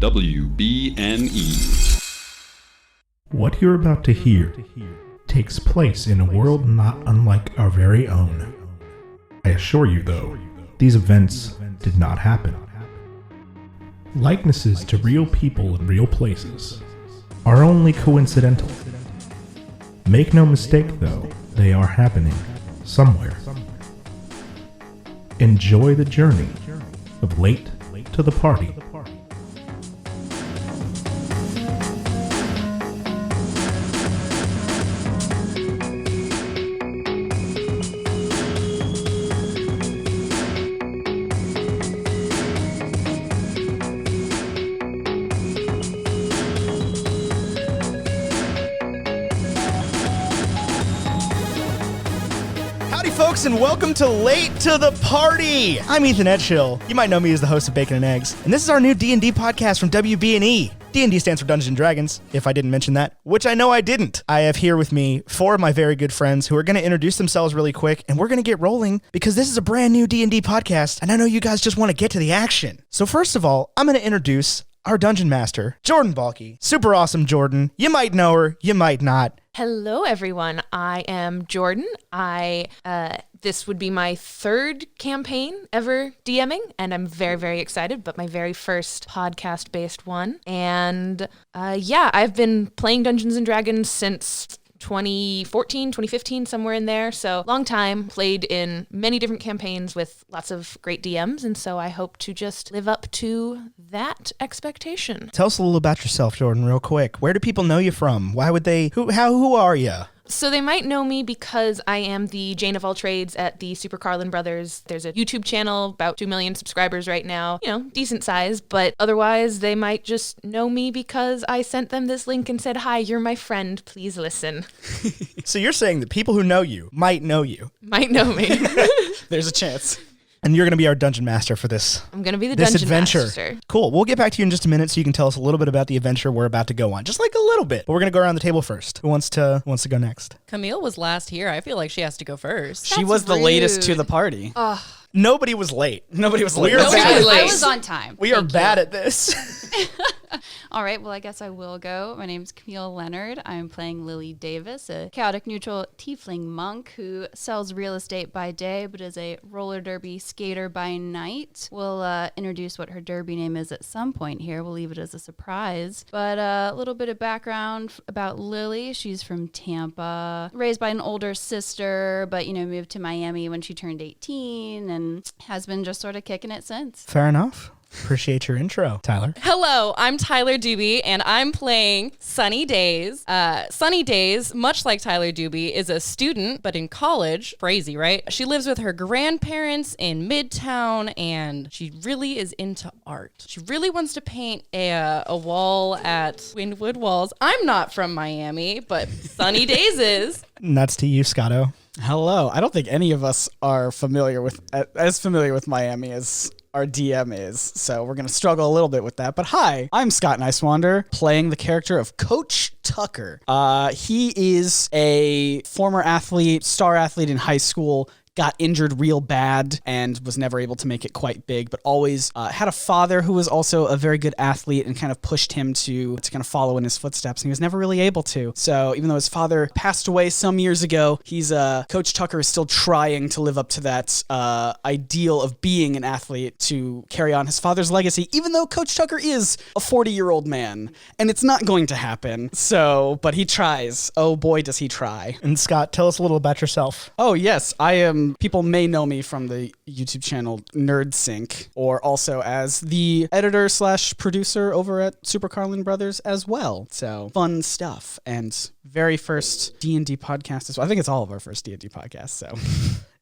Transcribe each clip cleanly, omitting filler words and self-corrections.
latetothepartywbne. What you're about to hear takes place in a world not unlike our very own. I assure you, though, these events did not happen. Likenesses to real people in real places are only coincidental. Make no mistake, though, they are happening somewhere. Enjoy the journey of Late to the Party. Folks, and welcome to Late to the Party. I'm Ethan Edgehill. You might know me as the host of Bacon and Eggs, and this is our new D&D podcast from WBNE. D&D stands for Dungeons & Dragons, if I didn't mention that, which I know I didn't. I have here with me four of my very good friends who are going to introduce themselves really quick, and we're going to get rolling because this is a brand new D&D podcast, and I know you guys just want to get to the action. So first of all, I'm going to introduce our Dungeon Master, Jordan Balke. Super awesome, Jordan. You might know her, you might not. Hello, everyone. I am Jordan. This would be my third campaign ever DMing, and I'm very, very excited, but my very first podcast-based one. And I've been playing Dungeons & Dragons since 2014, 2015, somewhere in there. So long time, played in many different campaigns with lots of great DMs. And so I hope to just live up to that expectation. Tell us a little about yourself, Jordan, real quick. Where do people know you from? Why would they, who are you? So they might know me because I am the Jane of all trades at the Super Carlin Brothers. There's a YouTube channel, about 2 million subscribers right now, decent size, but otherwise they might just know me because I sent them this link and said, "Hi, you're my friend, please listen." So you're saying that people who know you might know you. Might know me. There's a chance. And you're going to be our dungeon master for this. I'm going to be the dungeon adventure. master. Cool. We'll get back to you in just a minute so you can tell us a little bit about the adventure we're about to go on. Just like a little bit. But we're going to go around the table first. Who wants to go next? Camille was last here. I feel like she has to go first. She was the latest to the party. Nobody was late. Nobody was late. I was on time. We are bad at this. All right, well, I guess I will go. My name's Camille Leonard. I'm playing Lily Davis, a chaotic neutral tiefling monk who sells real estate by day but is a roller derby skater by night. We'll introduce what her derby name is at some point here. We'll leave it as a surprise. But a little bit of background about Lily. She's from Tampa, raised by an older sister, but, moved to Miami when she turned 18 and has been just sort of kicking it since. Fair enough. Appreciate your intro, Tyler. Hello, I'm Tyler Doobie, and I'm playing Sunny Days. Sunny Days, much like Tyler Doobie, is a student, but in college. Crazy, right? She lives with her grandparents in Midtown, and she really is into art. She really wants to paint a wall at Windwood Walls. I'm not from Miami, but Sunny Days is. Nuts to you, Scotto. Hello. I don't think any of us are as familiar with Miami as our DM is, so we're going to struggle a little bit with that. But hi, I'm Scott Nicewander, playing the character of Coach Tucker. He is a former athlete, star athlete in high school, got injured real bad and was never able to make it quite big, but always had a father who was also a very good athlete and kind of pushed him to kind of follow in his footsteps, and he was never really able to. So even though his father passed away some years ago, Coach Tucker is still trying to live up to that ideal of being an athlete to carry on his father's legacy, even though Coach Tucker is a 40-year-old man, and it's not going to happen. So, but he tries. Oh boy, does he try. And Scott, tell us a little about yourself. Oh yes, I am. People may know me from the YouTube channel Nerd Sync, or also as the editor/producer over at Super Carlin Brothers as well. So fun stuff, and very first D&D podcast as well. I think it's all of our first D&D podcasts. So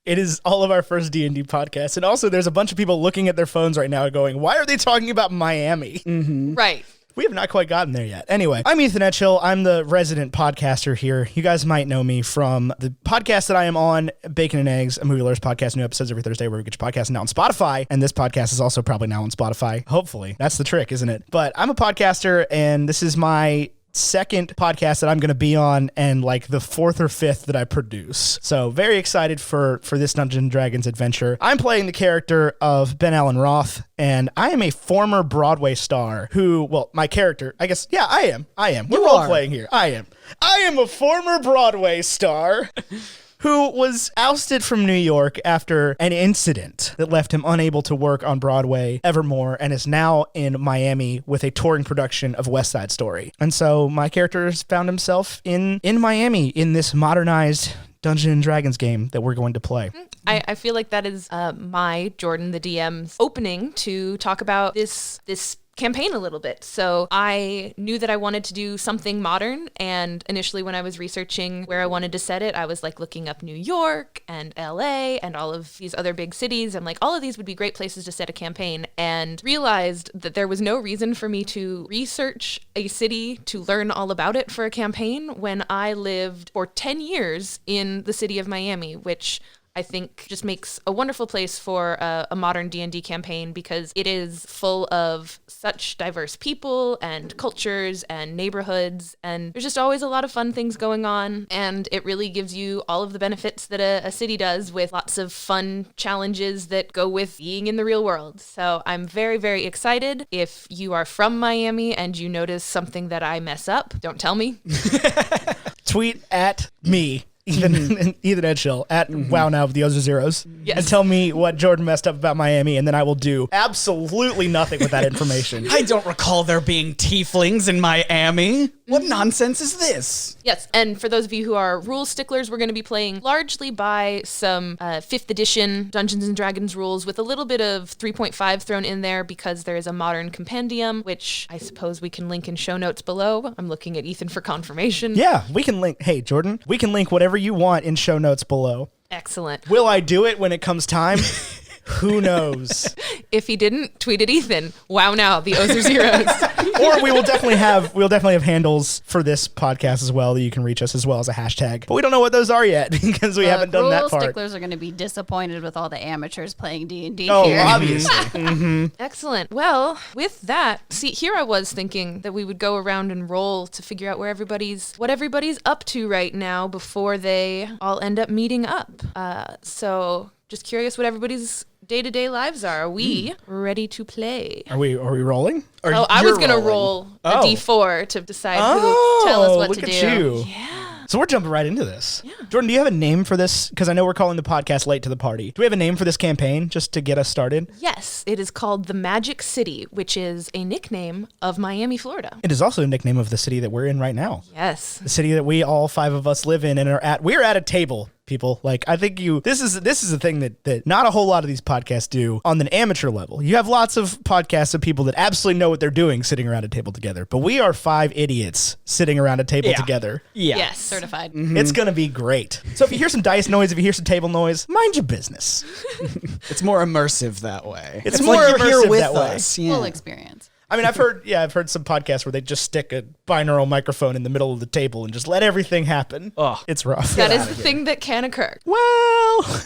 it is all of our first D&D podcasts, and also there's a bunch of people looking at their phones right now going, "Why are they talking about Miami?" Mm-hmm. Right. We have not quite gotten there yet. Anyway, I'm Ethan Edgehill. I'm the resident podcaster here. You guys might know me from the podcast that I am on, Bacon and Eggs, a Movie Alerts podcast, new episodes every Thursday where we get your podcast now on Spotify. And this podcast is also probably now on Spotify. Hopefully. That's the trick, isn't it? But I'm a podcaster, and this is my second podcast that I'm going to be on and like the fourth or fifth that I produce. So very excited for this Dungeons & Dragons adventure. I'm playing the character of Ben Allen Roth, and I am a former Broadway star who, well, my character, I guess, yeah, I am. We're role playing here. I am a former Broadway star who was ousted from New York after an incident that left him unable to work on Broadway evermore, and is now in Miami with a touring production of West Side Story. And so my character has found himself in Miami in this modernized Dungeons & Dragons game that we're going to play. I feel like that is my, Jordan, the DM's opening to talk about this campaign a little bit. So I knew that I wanted to do something modern, and initially when I was researching where I wanted to set it, I was like looking up New York and LA and all of these other big cities, and like all of these would be great places to set a campaign, and realized that there was no reason for me to research a city to learn all about it for a campaign when I lived for 10 years in the city of Miami, which I think just makes a wonderful place for a modern D&D campaign, because it is full of such diverse people and cultures and neighborhoods, and there's just always a lot of fun things going on, and it really gives you all of the benefits that a city does, with lots of fun challenges that go with being in the real world. So I'm very, very excited. If you are from Miami and you notice something that I mess up, don't tell me. Tweet at me. Ethan Edgeshill at Wow Now with the O's are zeros. Yes. And tell me what Jordan messed up about Miami, and then I will do absolutely nothing with that information. I don't recall there being tieflings in Miami. What nonsense is this? Yes, and for those of you who are rule sticklers, we're going to be playing largely by some 5th edition Dungeons & Dragons rules, with a little bit of 3.5 thrown in there because there is a modern compendium, which I suppose we can link in show notes below. I'm looking at Ethan for confirmation. Yeah, we can link. Hey, Jordan, we can link whatever you want in show notes below. Excellent. Will I do it when it comes time? Who knows? If he didn't, tweet at Ethan. Wow Now, the O's are zeros. Or we'll definitely have handles for this podcast as well that you can reach us, as well as a hashtag. But we don't know what those are yet because we haven't done that Rule part. sticklers are going to be disappointed with all the amateurs playing D&D Oh, here. obviously. Excellent. Well, with that, see, here I was thinking that we would go around and roll to figure out what everybody's up to right now before they all end up meeting up. So just curious what everybody's day-to-day lives are. Are we ready to play? Are we rolling? Or I was you're going to rolling? roll a D4 to decide who will tell us what look to at do. you. Yeah. So we're jumping right into this. Yeah. Jordan, do you have a name for this? Because I know we're calling the podcast Late to the Party. Do we have a name for this campaign just to get us started? Yes, it is called The Magic City, which is a nickname of Miami, Florida. It is also a nickname of the city that we're in right now. Yes. The city that we all 5 of us live in and are at. We're at a table, people. Like, I think this is a thing that not a whole lot of these podcasts do on an amateur level. You have lots of podcasts of people that absolutely know what they're doing sitting around a table together. But we are 5 idiots sitting around a table together. Yeah. Yes. Certified. It's going to be great. So if you hear some dice noise, if you hear some table noise, mind your business. It's more immersive that way. It's like more you're here immersive with that way. us. Yeah. Full experience. I mean, I've heard some podcasts where they just stick a binaural microphone in the middle of the table and just let everything happen. Oh. It's rough. That is the thing that can occur. Well,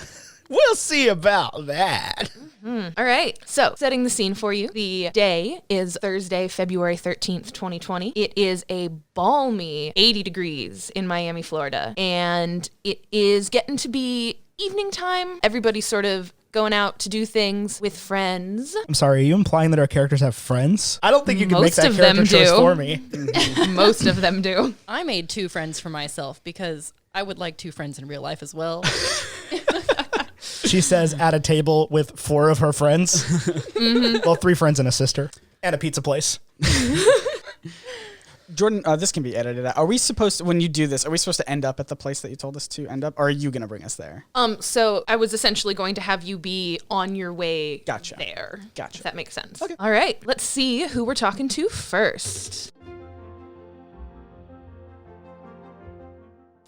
we'll see about that. All right. So, setting the scene for you. The day is Thursday, February 13th, 2020. It is a balmy 80 degrees in Miami, Florida. And it is getting to be evening time. Everybody's sort of going out to do things with friends. I'm sorry, are you implying that our characters have friends? I don't think you can make Most that of them character choice do. for me. Most of them do. I made 2 friends for myself because I would like 2 friends in real life as well. She says at a table with 4 of her friends. Well, 3 friends and a sister. And a pizza place. Jordan, this can be edited out. Are we supposed to, when you do this, are we supposed to end up at the place that you told us to end up? Or are you going to bring us there? So I was essentially going to have you be on your way there. Gotcha. If that makes sense. Okay. All right. Let's see who we're talking to first.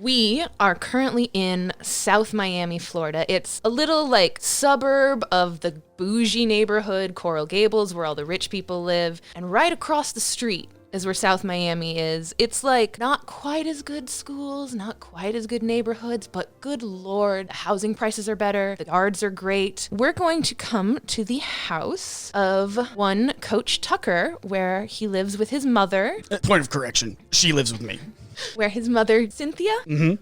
We are currently in South Miami, Florida. It's a little like suburb of the bougie neighborhood, Coral Gables, where all the rich people live. And right across the street is where South Miami is. It's like not quite as good schools, not quite as good neighborhoods, but good Lord, the housing prices are better. The guards are great. We're going to come to the house of one Coach Tucker, where he lives with his mother. Point of correction. She lives with me. Where his mother, Cynthia,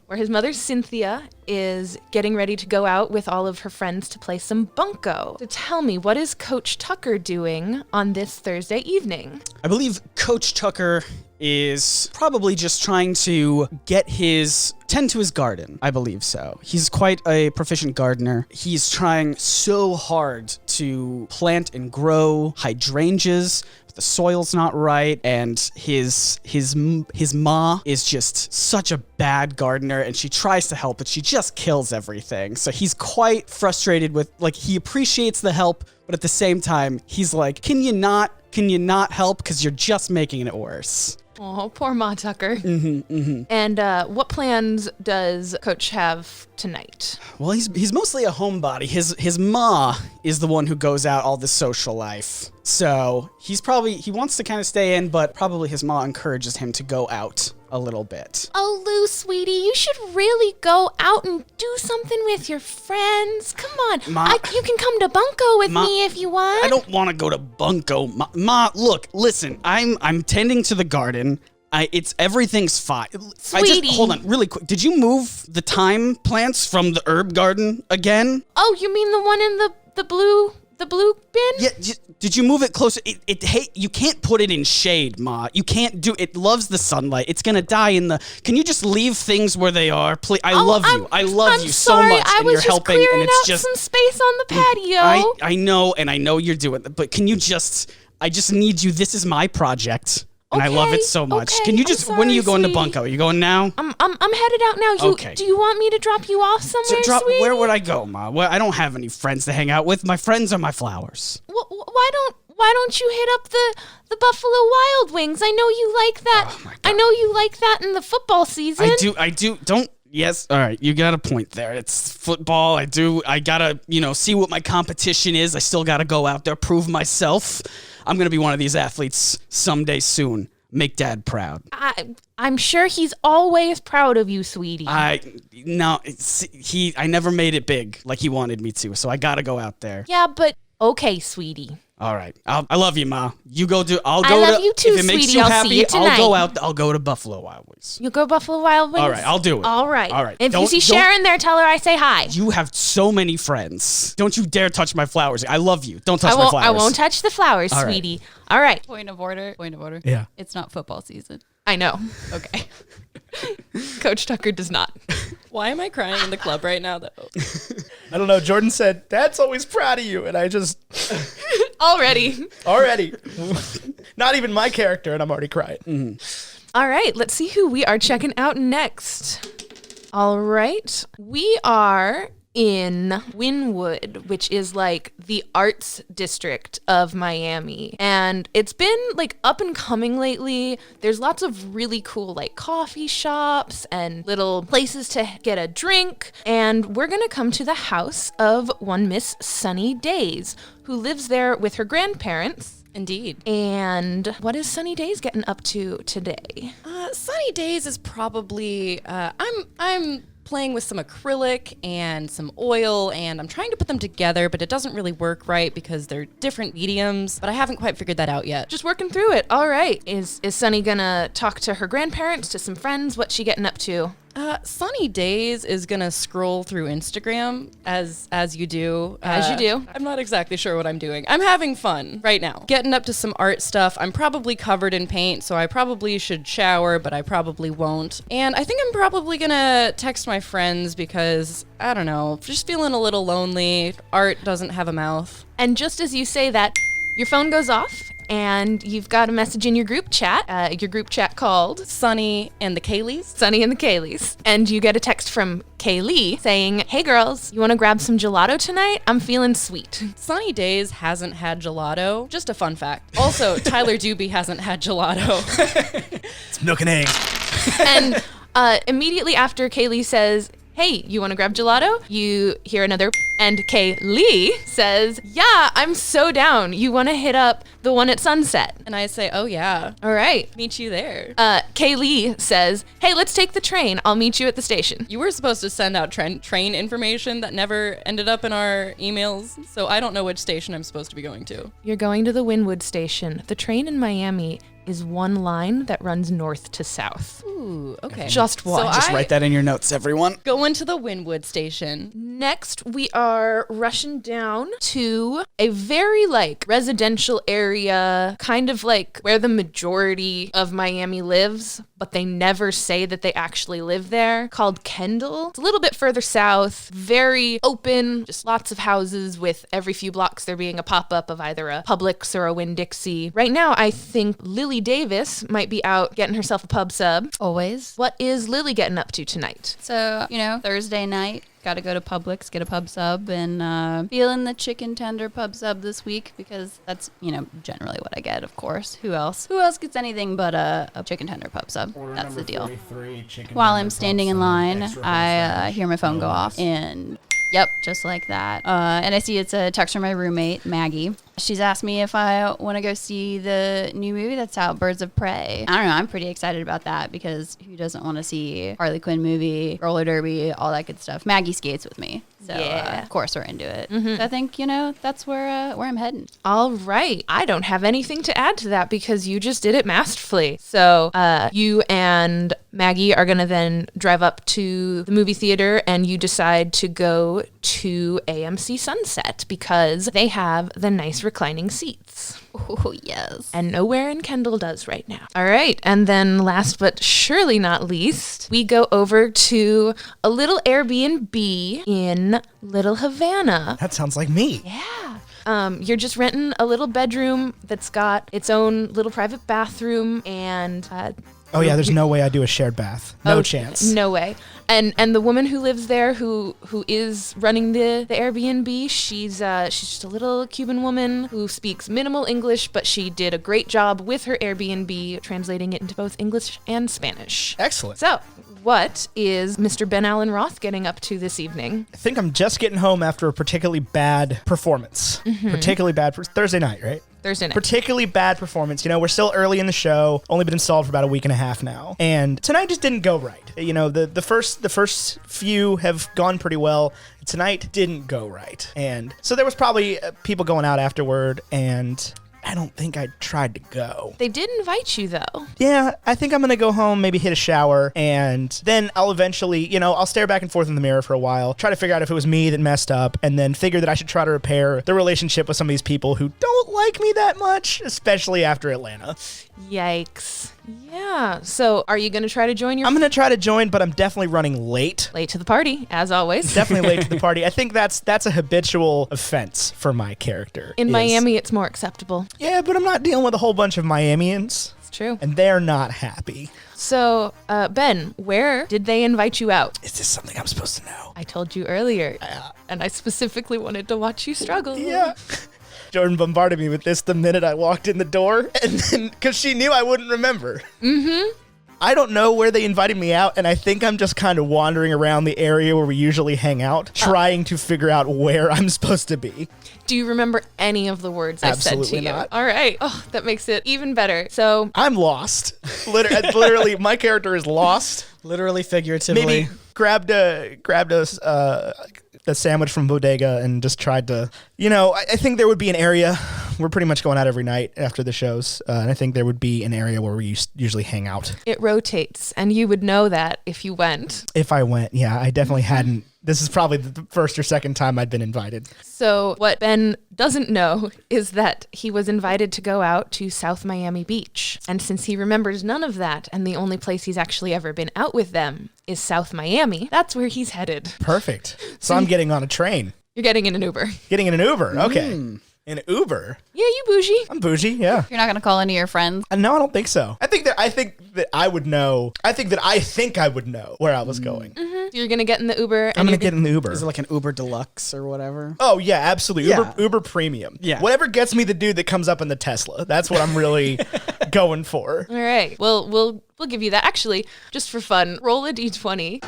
where his mother, Cynthia, is getting ready to go out with all of her friends to play some bunco. So tell me, what is Coach Tucker doing on this Thursday evening? I believe Coach Tucker is probably just trying to tend to his garden. I believe so. He's quite a proficient gardener. He's trying so hard to plant and grow hydrangeas. The soil's not right, and his ma is just such a bad gardener, and she tries to help, but she just kills everything. So he's quite frustrated with, like, he appreciates the help, but at the same time, he's like, can you not help? Because you're just making it worse. Oh, poor Ma Tucker. And what plans does Coach have tonight? Well, he's mostly a homebody. His ma is the one who goes out all the social life. So he wants to kind of stay in, but probably his ma encourages him to go out a little bit. Oh, Lou, sweetie, you should really go out and do something with your friends. Come on. Ma, you can come to bunco with me if you want. I don't want to go to bunco. Ma, look, listen, I'm tending to the garden. Everything's fine. Sweetie. Hold on, really quick. Did you move the thyme plants from the herb garden again? Oh, you mean the one in the blue bin? Yeah, did you move it closer? You can't put it in shade, Ma. You can't it loves the sunlight. It's gonna die in the. Can you just leave things where they are, please? I love you. I love you so much, and you're helping, and it's just some space on the patio. I know, and I know you're doing it, but can you just? I just need you. This is my project. And I love it so much. Okay, Can you just? When are you going to bunco? Are you going now? I'm headed out now. Okay. Do you want me to drop you off somewhere, sweetie? Where would I go, Ma? Well, I don't have any friends to hang out with. My friends are my flowers. Why don't you hit up the Buffalo Wild Wings? I know you like that. Oh my God. I know you like that in the football season. I do. Don't. Yes. All right. You got a point there. It's football. I gotta, see what my competition is. I still gotta go out there, prove myself. I'm gonna be one of these athletes someday soon. Make Dad proud. I'm sure he's always proud of you, sweetie. I never made it big like he wanted me to, so I gotta go out there. Yeah, but okay, sweetie. All right. I love you, Ma. You go do. I love you too, if it makes sweetie. you I'll happy, see you tonight. I'll go out. I'll go to Buffalo Wild Wings. You'll go Buffalo Wild Wings? All right, I'll do it. All right. If you Don't- see don't- Sharon there, tell her I say hi. You have so many friends. Don't you dare touch my flowers. I love you. Don't touch my flowers. I won't touch the flowers, All right. sweetie. All right. Point of order. Yeah. It's not football season. I know. Okay. Coach Tucker does not. Why am I crying in the club right now, though? I don't know. Jordan said, Dad's always proud of you. And I just, Already. not even my character, and I'm already crying. All right. Let's see who we are checking out next. All right. We are in Wynwood, which is like the arts district of Miami. And it's been like up and coming lately. There's lots of really cool like coffee shops and little places to get a drink. And we're going to come to the house of one Miss Sunny Days, who lives there with her grandparents. Indeed. And what is Sunny Days getting up to today? Sunny Days is probably I'm playing with some acrylic and some oil, and I'm trying to put them together, but it doesn't really work right because they're different mediums, but I haven't quite figured that out yet. Just working through it. All right. Is Sunny gonna talk to her grandparents, to some friends? What's she getting up to? Sunny Days is gonna scroll through Instagram as you do. As you do. I'm not exactly sure what I'm doing. I'm having fun right now. Getting up to some art stuff. I'm probably covered in paint, so I probably should shower, but I probably won't. And I think I'm probably gonna text my friends because, I don't know, just feeling a little lonely. Art doesn't have a mouth. And just as you say that, your phone goes off and you've got a message in your group chat called Sunny and the Kayleys. Sunny and the Kayleys. And you get a text from Kaylee saying, "Hey girls, you want to grab some gelato tonight? I'm feeling sweet." Sunny Days hasn't had gelato. Just a fun fact. Also, Tyler Doobie hasn't had gelato. It's milk and eggs. And immediately after Kaylee says, hey, you want to grab gelato? You hear another, and Kay Lee says, yeah, I'm so down. You want to hit up the one at Sunset? And I say, oh yeah, All right. meet you there. Kay Lee says, hey, let's take the train. I'll meet you at the station. You were supposed to send out train information that never ended up in our emails, so I don't know which station I'm supposed to be going to. You're going to the Wynwood station. The train in Miami is one line that runs north to south. Ooh, okay. Just one. So Just write that in your notes, everyone. Going to the Wynwood station. Next, we are rushing down to a very residential area, kind of like where the majority of Miami lives, but they never say that they actually live there, called Kendall. It's a little bit further south, very open, just lots of houses with every few blocks there being a pop-up of either a Publix or a Winn-Dixie. Right now, I think Lily Davis might be out getting herself a pub sub. Always. What is Lily getting up to tonight? So, Thursday night, got to go to Publix, get a pub sub, and feeling the chicken tender pub sub this week because that's, generally what I get, of course. Who else? Who else gets anything but a chicken tender pub sub? That's the deal. While I'm standing in line, I hear my phone go off, and yep, just like that. And I see it's a text from my roommate, Maggie. She's asked me if I want to go see the new movie that's out, Birds of Prey. I don't know. I'm pretty excited about that because who doesn't want to see Harley Quinn movie, roller derby, all that good stuff. Maggie skates with me. So, Yeah. of course, we're into it. So I think, that's where I'm heading. All right. I don't have anything to add to that because you just did it masterfully. So you and Maggie are going to then drive up to the movie theater and you decide to go to AMC Sunset because they have the nice reclining seats. Oh, yes. And nowhere in Kendall does right now. All right. And then last but surely not least, we go over to a little Airbnb in Little Havana. That sounds like me. You're just renting a little bedroom that's got its own little private bathroom and Oh yeah, there's no way I do a shared bath. No chance. No way. And the woman who lives there who is running the Airbnb, she's just a little Cuban woman who speaks minimal English, but she did a great job with her Airbnb translating it into both English and Spanish. Excellent. So, what is Mr. Ben Allen Roth getting up to this evening? I think I'm just getting home after a particularly bad performance. Particularly bad Thursday night, right? Thursday night. Particularly bad performance. We're still early in the show, only been installed for about a week and a half now. And tonight just didn't go right. The first few have gone pretty well. Tonight didn't go right. And so there was probably people going out afterward, and I don't think I tried to go. They did invite you, though. Yeah, I think I'm going to go home, maybe hit a shower, and then I'll eventually, I'll stare back and forth in the mirror for a while, try to figure out if it was me that messed up, and then figure that I should try to repair the relationship with some of these people who don't like me that much, especially after Atlanta. Yikes. Yeah. So, are you going to try to join your... I'm going to try to join, but I'm definitely running late. Late to the party, as always. Definitely late to the party. I think that's a habitual offense for my character. In Miami, it's more acceptable. Yeah, but I'm not dealing with a whole bunch of Miamians. It's true. And they're not happy. So, Ben, where did they invite you out? Is this something I'm supposed to know? I told you earlier, and I specifically wanted to watch you struggle. Yeah. Jordan bombarded me with this the minute I walked in the door, and then because she knew I wouldn't remember. I don't know where they invited me out, and I think I'm just kind of wandering around the area where we usually hang out, trying to figure out where I'm supposed to be. Do you remember any of the words I said to Absolutely you? not. All right. Oh, that makes it even better. So, I'm lost. Literally, my character is lost. Literally, figuratively. Maybe grabbed a sandwich from Bodega and just tried to, I think there would be an area. We're pretty much going out every night after the shows. And I think there would be an area where we usually hang out. it rotates, and you would know that if you went. If I went, yeah, I definitely hadn't. This is probably the first or second time I'd been invited. So, what Ben doesn't know is that he was invited to go out to South Miami Beach. And since he remembers none of that, and the only place he's actually ever been out with them is South Miami, that's where he's headed. Perfect. So I'm getting on a train. You're getting in an Uber. Getting in an Uber. Okay. An Uber? Yeah, you bougie. I'm bougie, yeah. You're not going to call any of your friends? No, I don't think so. I think that I would know. I think I would know where I was going. You're going to get in the Uber. I'm going to get in the Uber. Is it like an Uber Deluxe or whatever? Oh, yeah, absolutely. Yeah. Uber Premium. Yeah. Whatever gets me the dude that comes up in the Tesla. That's what I'm really going for. All right. Well, we'll give you that. Actually, just for fun, roll a d20.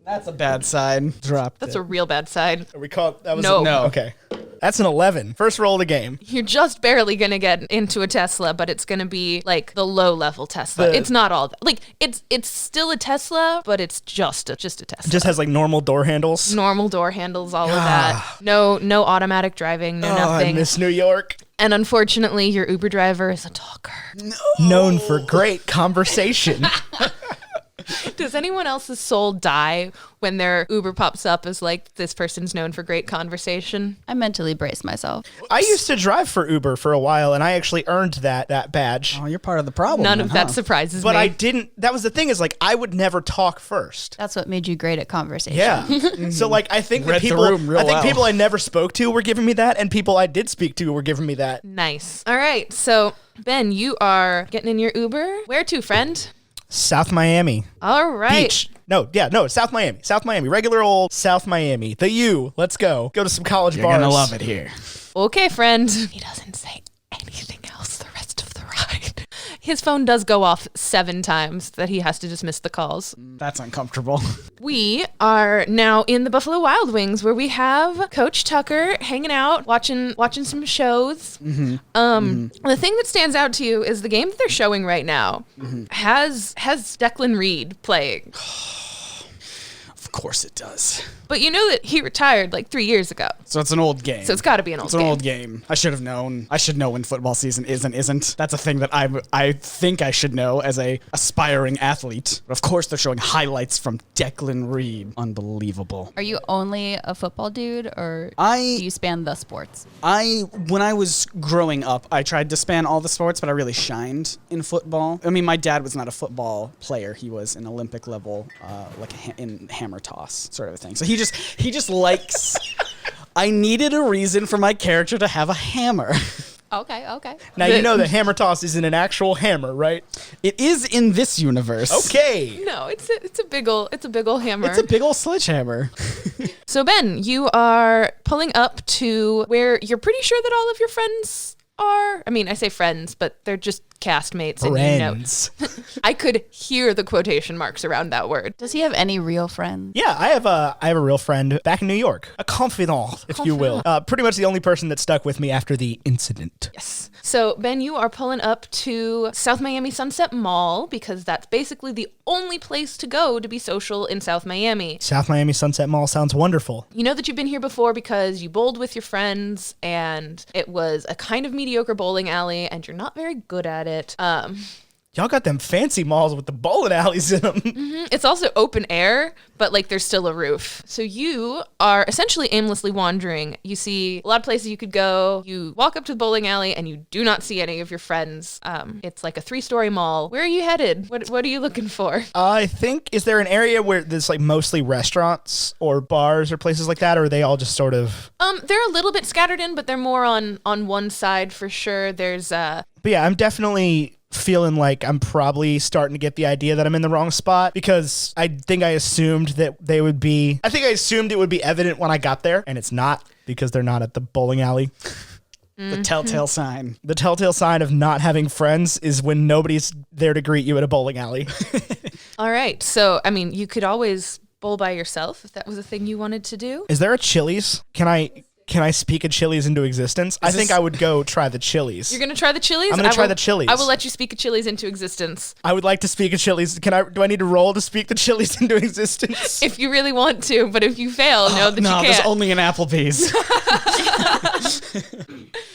That's a bad sign. Dropped That's it. a real bad side. Are we caught? That was No. No. Okay. That's an 11. First roll of the game. You're just barely going to get into a Tesla, but it's going to be like the low level Tesla. It's not all that. Like it's still a Tesla, but it's just a Tesla. Just has like normal door handles. Normal door handles, all of that. No automatic driving, no Oh, I nothing. miss New York. And unfortunately, your Uber driver is a talker. Known for great conversation. Does anyone else's soul die when their Uber pops up as like, this person's known for great conversation? I mentally braced myself. I used to drive for Uber for a while, and I actually earned that badge. Oh, you're part of the problem. None then, of that huh? surprises But me. I didn't. That was the thing is like I would never talk first. That's what made you great at conversation. Yeah. So like I think Read that the people, room real I think well. people I never spoke to were giving me that, and people I did speak to were giving me that. Nice. All right. So, Ben, you are getting in your Uber. Where to, friend? South Miami All right. Beach. No, South Miami. South Miami. Regular old South Miami. The U. Let's go. Go to some college You're bars. gonna love it here. Okay, friend. He doesn't say anything else the rest of the ride. His phone does go off 7 times that he has to dismiss the calls. That's uncomfortable. We are now in the Buffalo Wild Wings where we have Coach Tucker hanging out, watching some shows. The thing that stands out to you is the game that they're showing right now has Declan Reed playing. Of course it does. But you know that he retired like 3 years ago. So it's an old game. So it's got to be an old It's an game. old game. I should have known. I should know when football season is and isn't. That's a thing that I think I should know as a aspiring athlete. But of course, they're showing highlights from Declan Reed. Unbelievable. Are you only a football dude, or I- do you span the sports? When I was growing up, I tried to span all the sports, but I really shined in football. I mean, my dad was not a football player. He was an Olympic level, in hammer toss sort of a thing. So he just likes. I needed a reason for my character to have a hammer. Okay. Now you know that hammer toss isn't an actual hammer, right? It is in this universe. Okay. No, it's a big ol' hammer. It's a big old sledgehammer. So Ben, you are pulling up to where you're pretty sure that all of your friends are. I mean, I say friends, but they're just castmates. And Friends. you know, I could hear the quotation marks around that word. Does he have any real friends? Yeah, I have a real friend back in New York, a confidant, if you will. Pretty much the only person that stuck with me after the incident. Yes. So Ben, you are pulling up to South Miami Sunset Mall because that's basically the only place to go to be social in South Miami. South Miami Sunset Mall sounds wonderful. You know that you've been here before because you bowled with your friends and it was a kind of mediocre bowling alley and you're not very good at it. Y'all got them fancy malls with the bowling alleys in them. It's also open air, but like there's still a roof. So you are essentially aimlessly wandering. You see a lot of places you could go. You walk up to the bowling alley and you do not see any of your friends. It's like a 3-story mall. Where are you headed? What are you looking for? I think, is there an area where there's like mostly restaurants or bars or places like that, or are they all just sort of... They're a little bit scattered in, but they're more on one side for sure. There's But yeah, I'm definitely feeling like I'm probably starting to get the idea that I'm in the wrong spot because I think I assumed that they would be... I think I assumed it would be evident when I got there, and it's not because they're not at the bowling alley. The telltale sign. The telltale sign of not having friends is when nobody's there to greet you at a bowling alley. all right. So, I mean, you could always bowl by yourself if that was a thing you wanted to do. Is there a Chili's? Can I speak a Chili's into existence? I think I would go try the Chili's. You're going to try the Chili's? I'm gonna I try will- the Chili's. I will let you speak a Chili's into existence. I would like to speak a Chili's. Do I need to roll to speak the Chili's into existence? If you really want to, but if you fail, know that No, you there's can't. only an Applebee's.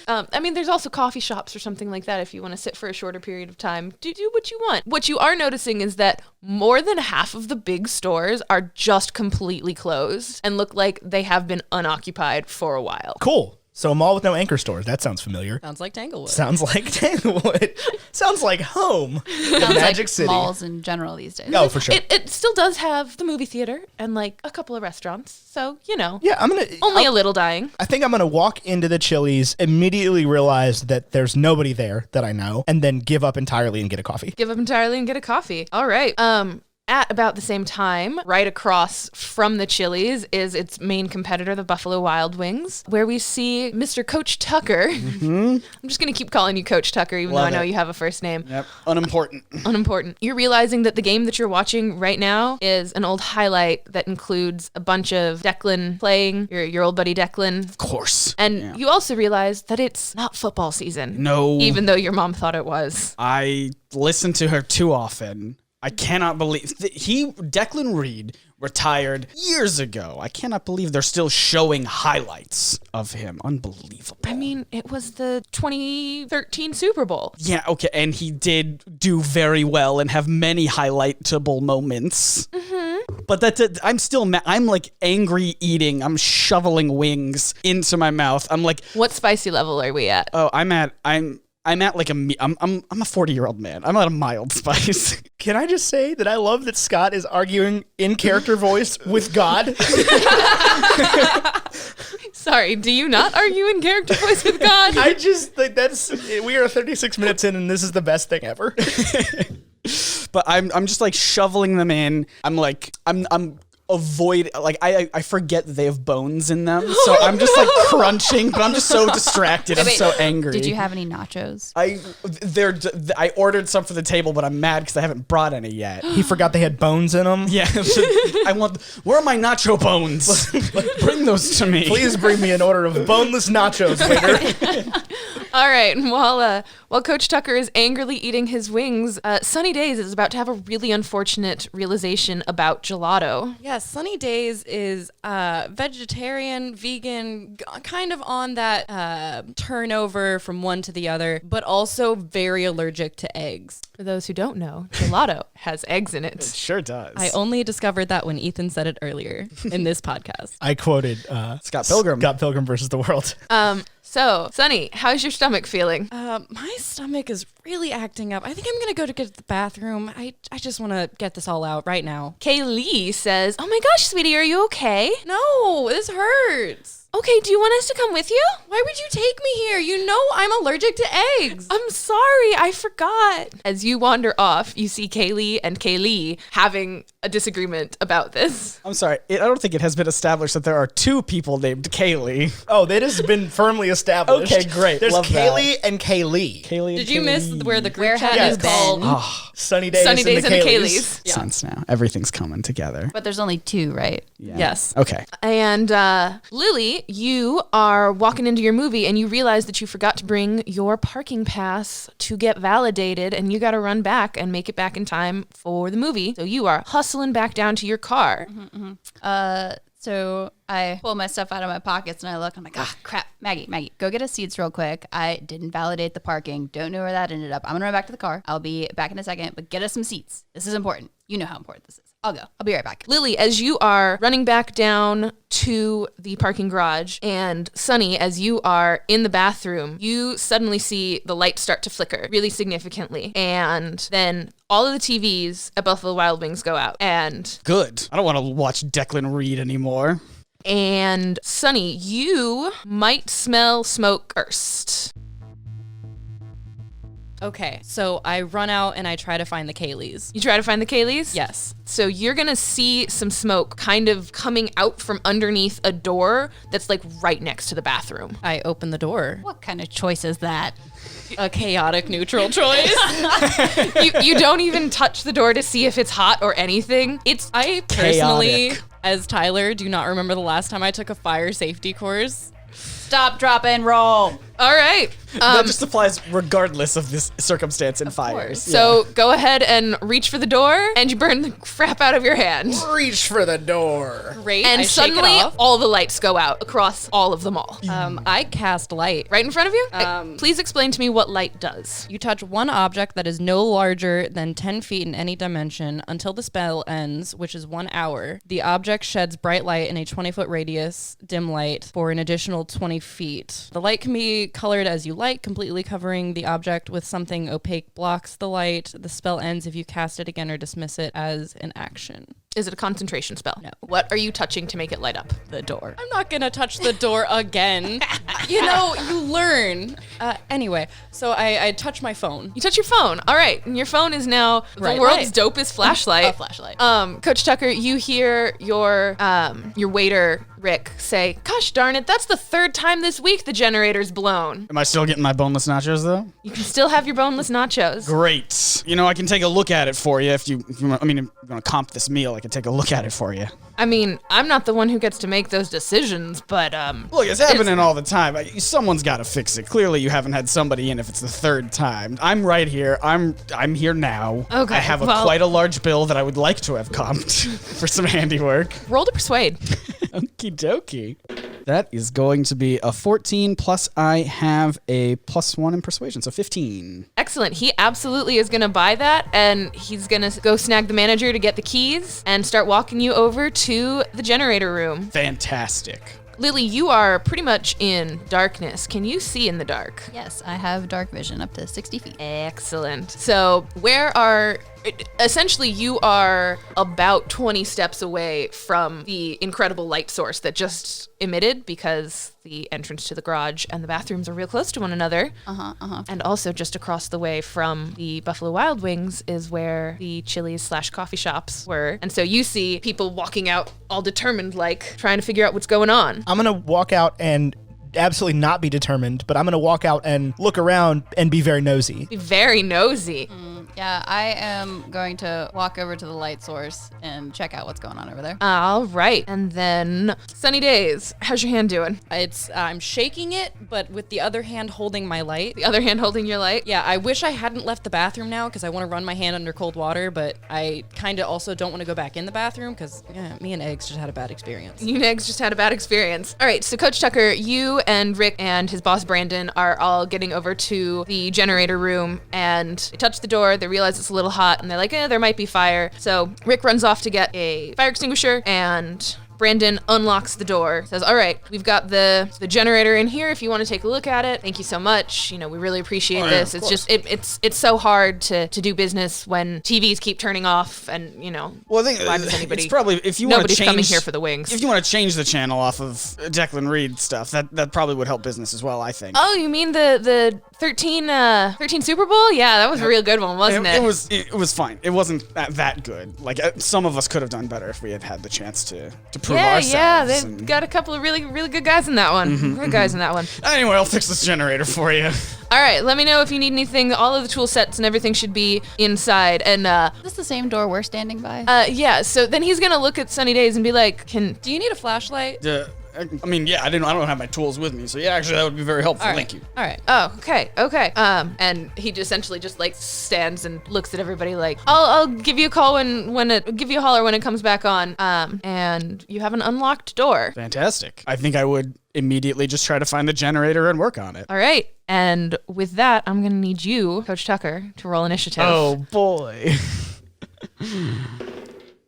I mean, there's also coffee shops or something like that if you want to sit for a shorter period of time. Do what you want. What you are noticing is that more than half of the big stores are just completely closed and look like they have been unoccupied for a while. Cool. So a mall with no anchor stores. That sounds familiar. Sounds like Tanglewood. Sounds like Tanglewood. Sounds like home. The Sounds Magic like City. malls in general these days. Oh, for sure. It still does have the movie theater and like a couple of restaurants. So, you know, Yeah, only a little dying. I think I'm gonna walk into the Chili's, immediately realize that there's nobody there that I know, and then give up entirely and get a coffee. Give up entirely and get a coffee. All right. At about the same time, right across from the Chili's is its main competitor, the Buffalo Wild Wings, where we see Mr. Coach Tucker. I'm just going to keep calling you Coach Tucker, even though I know you have a first name. Yep. Unimportant. Unimportant. You're realizing that the game that you're watching right now is an old highlight that includes a bunch of Declan playing, your old buddy Declan. Of course. And you also realize that it's not football season. No. Even though your mom thought it was. I listen to her too often. I cannot believe Declan Reed retired years ago. I cannot believe they're still showing highlights of him. Unbelievable. I mean, it was the 2013 Super Bowl. Yeah, okay, and he did do very well and have many highlightable moments. But I'm still I'm like angry eating. I'm shoveling wings into my mouth. I'm like, what spicy level are we at? oh, I'm at like I'm a 40-year-old man. I'm at a mild spice. Can I just say that I love that Scott is arguing in character voice with God? Sorry, do you not argue in character voice with God? I just think we are 36 minutes in and this is the best thing ever. But I'm just like shoveling them in. I'm avoid, like, I forget that they have bones in them, so I'm just like crunching, but I'm just so distracted. I'm so angry. Did you have any nachos? I ordered some for the table, but I'm mad because I haven't brought any yet. He forgot they had bones in them. Yeah, where are my nacho bones? Bring those to me. Please bring me an order of boneless nachos, waiter. All right, while Coach Tucker is angrily eating his wings, Sunny Days is about to have a really unfortunate realization about gelato. Yeah, Sunny Days is vegetarian, vegan, kind of on that turnover from one to the other, but also very allergic to eggs. For those who don't know, gelato has eggs in it. It sure does. I only discovered that when Ethan said it earlier in this podcast. I quoted Scott Pilgrim. Scott Pilgrim versus the World. So, Sunny, how's your stomach feeling? My stomach is really acting up. I think I'm going to go to the bathroom. I just want to get this all out right now. Kaylee says, "Oh my gosh, sweetie, are you okay?" No, this hurts. Okay, do you want us to come with you? Why would you take me here? You know I'm allergic to eggs. I'm sorry, I forgot. As you wander off, you see Kaylee and Kaylee having a disagreement about this. I'm sorry. I don't think it has been established that there are two people named Kaylee. Oh, that has been firmly established. Okay, great. There's Love Kaylee and Kaylee. Kaylee. Did you miss where the group chat has is called? Sunny Days, Sunny Days and the Kayleys. Yeah. Sense now. Everything's coming together. But there's only two, right? Yeah. Yes. Okay. And Lily, you are walking into your movie and you realize that you forgot to bring your parking pass to get validated, and you got to run back and make it back in time for the movie. So you are hustling back down to your car. So I pull my stuff out of my pockets and I look. I'm like, crap. Maggie, go get us seats real quick. I didn't validate the parking. Don't know where that ended up. I'm going to run back to the car. I'll be back in a second, but get us some seats. This is important. You know how important this is. I'll go. I'll be right back. Lily, as you are running back down to the parking garage, and Sunny, as you are in the bathroom, you suddenly see the lights start to flicker really significantly. And then all of the TVs at Buffalo Wild Wings go out. And Good. I don't want to watch Declan Reed anymore. Sunny, you might smell smoke first. Okay, so I run out and I try to find the Kayleys. You try to find the Kayleys? Yes. So you're going to see some smoke kind of coming out from underneath a door that's like right next to the bathroom. I open the door. What kind of choice is that? A chaotic neutral choice. You don't even touch the door to see if it's hot or anything. I personally, Chaotic. as Tyler, do not remember the last time I took a fire safety course. Stop, drop, and roll. All right. That just applies regardless of this circumstance in fires. So go ahead and reach for the door, and you burn the crap out of your hand. Reach for the door. Great. And I shake it suddenly, off. all the lights go out across all of the mall. I cast light. Right in front of you? Please explain to me what light does. You touch one object that is no larger than 10 feet in any dimension until the spell ends, which is 1 hour. The object sheds bright light in a 20-foot radius, dim light, for an additional 20 feet. The light can be colored as you like, completely covering the object with something opaque blocks the light. The spell ends if you cast it again or dismiss it as an action. Is it a concentration spell? No. What are you touching to make it light up? The door. I'm not gonna touch the door again. You learn. Anyway, so I touch my phone. You touch your phone. All right. And your phone is now Right. the world's dopest flashlight. A flashlight. Coach Tucker, you hear your waiter, Rick, say, "Gosh darn it, that's the third time this week the generator's blown." Am I still getting my boneless nachos though? You can still have your boneless nachos. Great. I can take a look at it for you if you want, if you're gonna comp this meal, I can take a look at it for you. I mean, I'm not the one who gets to make those decisions, but Look, it's happening all the time. Someone's got to fix it. Clearly, you haven't had somebody in if it's the third time. I'm right here. I'm here now. Okay, I have quite a large bill that I would like to have comped for some handiwork. roll to persuade. Okie dokie. That is going to be a 14 plus I have a +1 in persuasion, so 15. Excellent. He absolutely is going to buy that, and he's going to go snag the manager to get the keys and start walking you over to the generator room. Fantastic. Lily, you are pretty much in darkness. Can you see in the dark? Yes, I have dark vision up to 60 feet. Excellent. So essentially you are about 20 steps away from the incredible light source that just emitted, because the entrance to the garage and the bathrooms are real close to one another. And also just across the way from the Buffalo Wild Wings is where the Chili's/coffee shops were. And so you see people walking out all determined, like trying to figure out what's going on. I'm going to walk out and absolutely not be determined, but I'm going to walk out and look around and be very nosy. Be very nosy. Yeah, I am going to walk over to the light source and check out what's going on over there. All right. And then Sunny Days, how's your hand doing? I'm shaking it, but with the other hand holding my light. The other hand holding your light? Yeah, I wish I hadn't left the bathroom now because I want to run my hand under cold water, but I kind of also don't want to go back in the bathroom because me and Eggs just had a bad experience. You and Eggs just had a bad experience. All right, so Coach Tucker, you and Rick and his boss Brandon are all getting over to the generator room, and they touch the door. They realize it's a little hot, and they're like, there might be fire. So Rick runs off to get a fire extinguisher, and Brandon unlocks the door, says, all right, we've got the generator in here if you want to take a look at it. Thank you so much. We really appreciate this. It's just, it's so hard to do business when TVs keep turning off and, Well, I think why does anybody, it's probably, if you want to nobody's change, coming here for the wings. If you want to change the channel off of Declan Reed stuff, that probably would help business as well, I think. Oh, you mean the 13 Super Bowl? Yeah, that was a real good one, wasn't it? It was fine. It wasn't that good. Like, some of us could have done better if we had had the chance to prove ourselves. Yeah, they've got a couple of really, really good guys in that one. Good guys in that one. Anyway, I'll fix this generator for you. All right, let me know if you need anything. All of the tool sets and everything should be inside. And Is this the same door we're standing by? yeah, so then he's gonna look at Sunny Days and be like, do you need a flashlight? I mean, yeah, I don't have my tools with me, so yeah, actually, that would be very helpful. Thank you. All right. Oh, okay. And he just essentially just like stands and looks at everybody like, I'll give you a call give you a holler when it comes back on. And you have an unlocked door. Fantastic. I think I would immediately just try to find the generator and work on it. All right. And with that, I'm gonna need you, Coach Tucker, to roll initiative. Oh boy.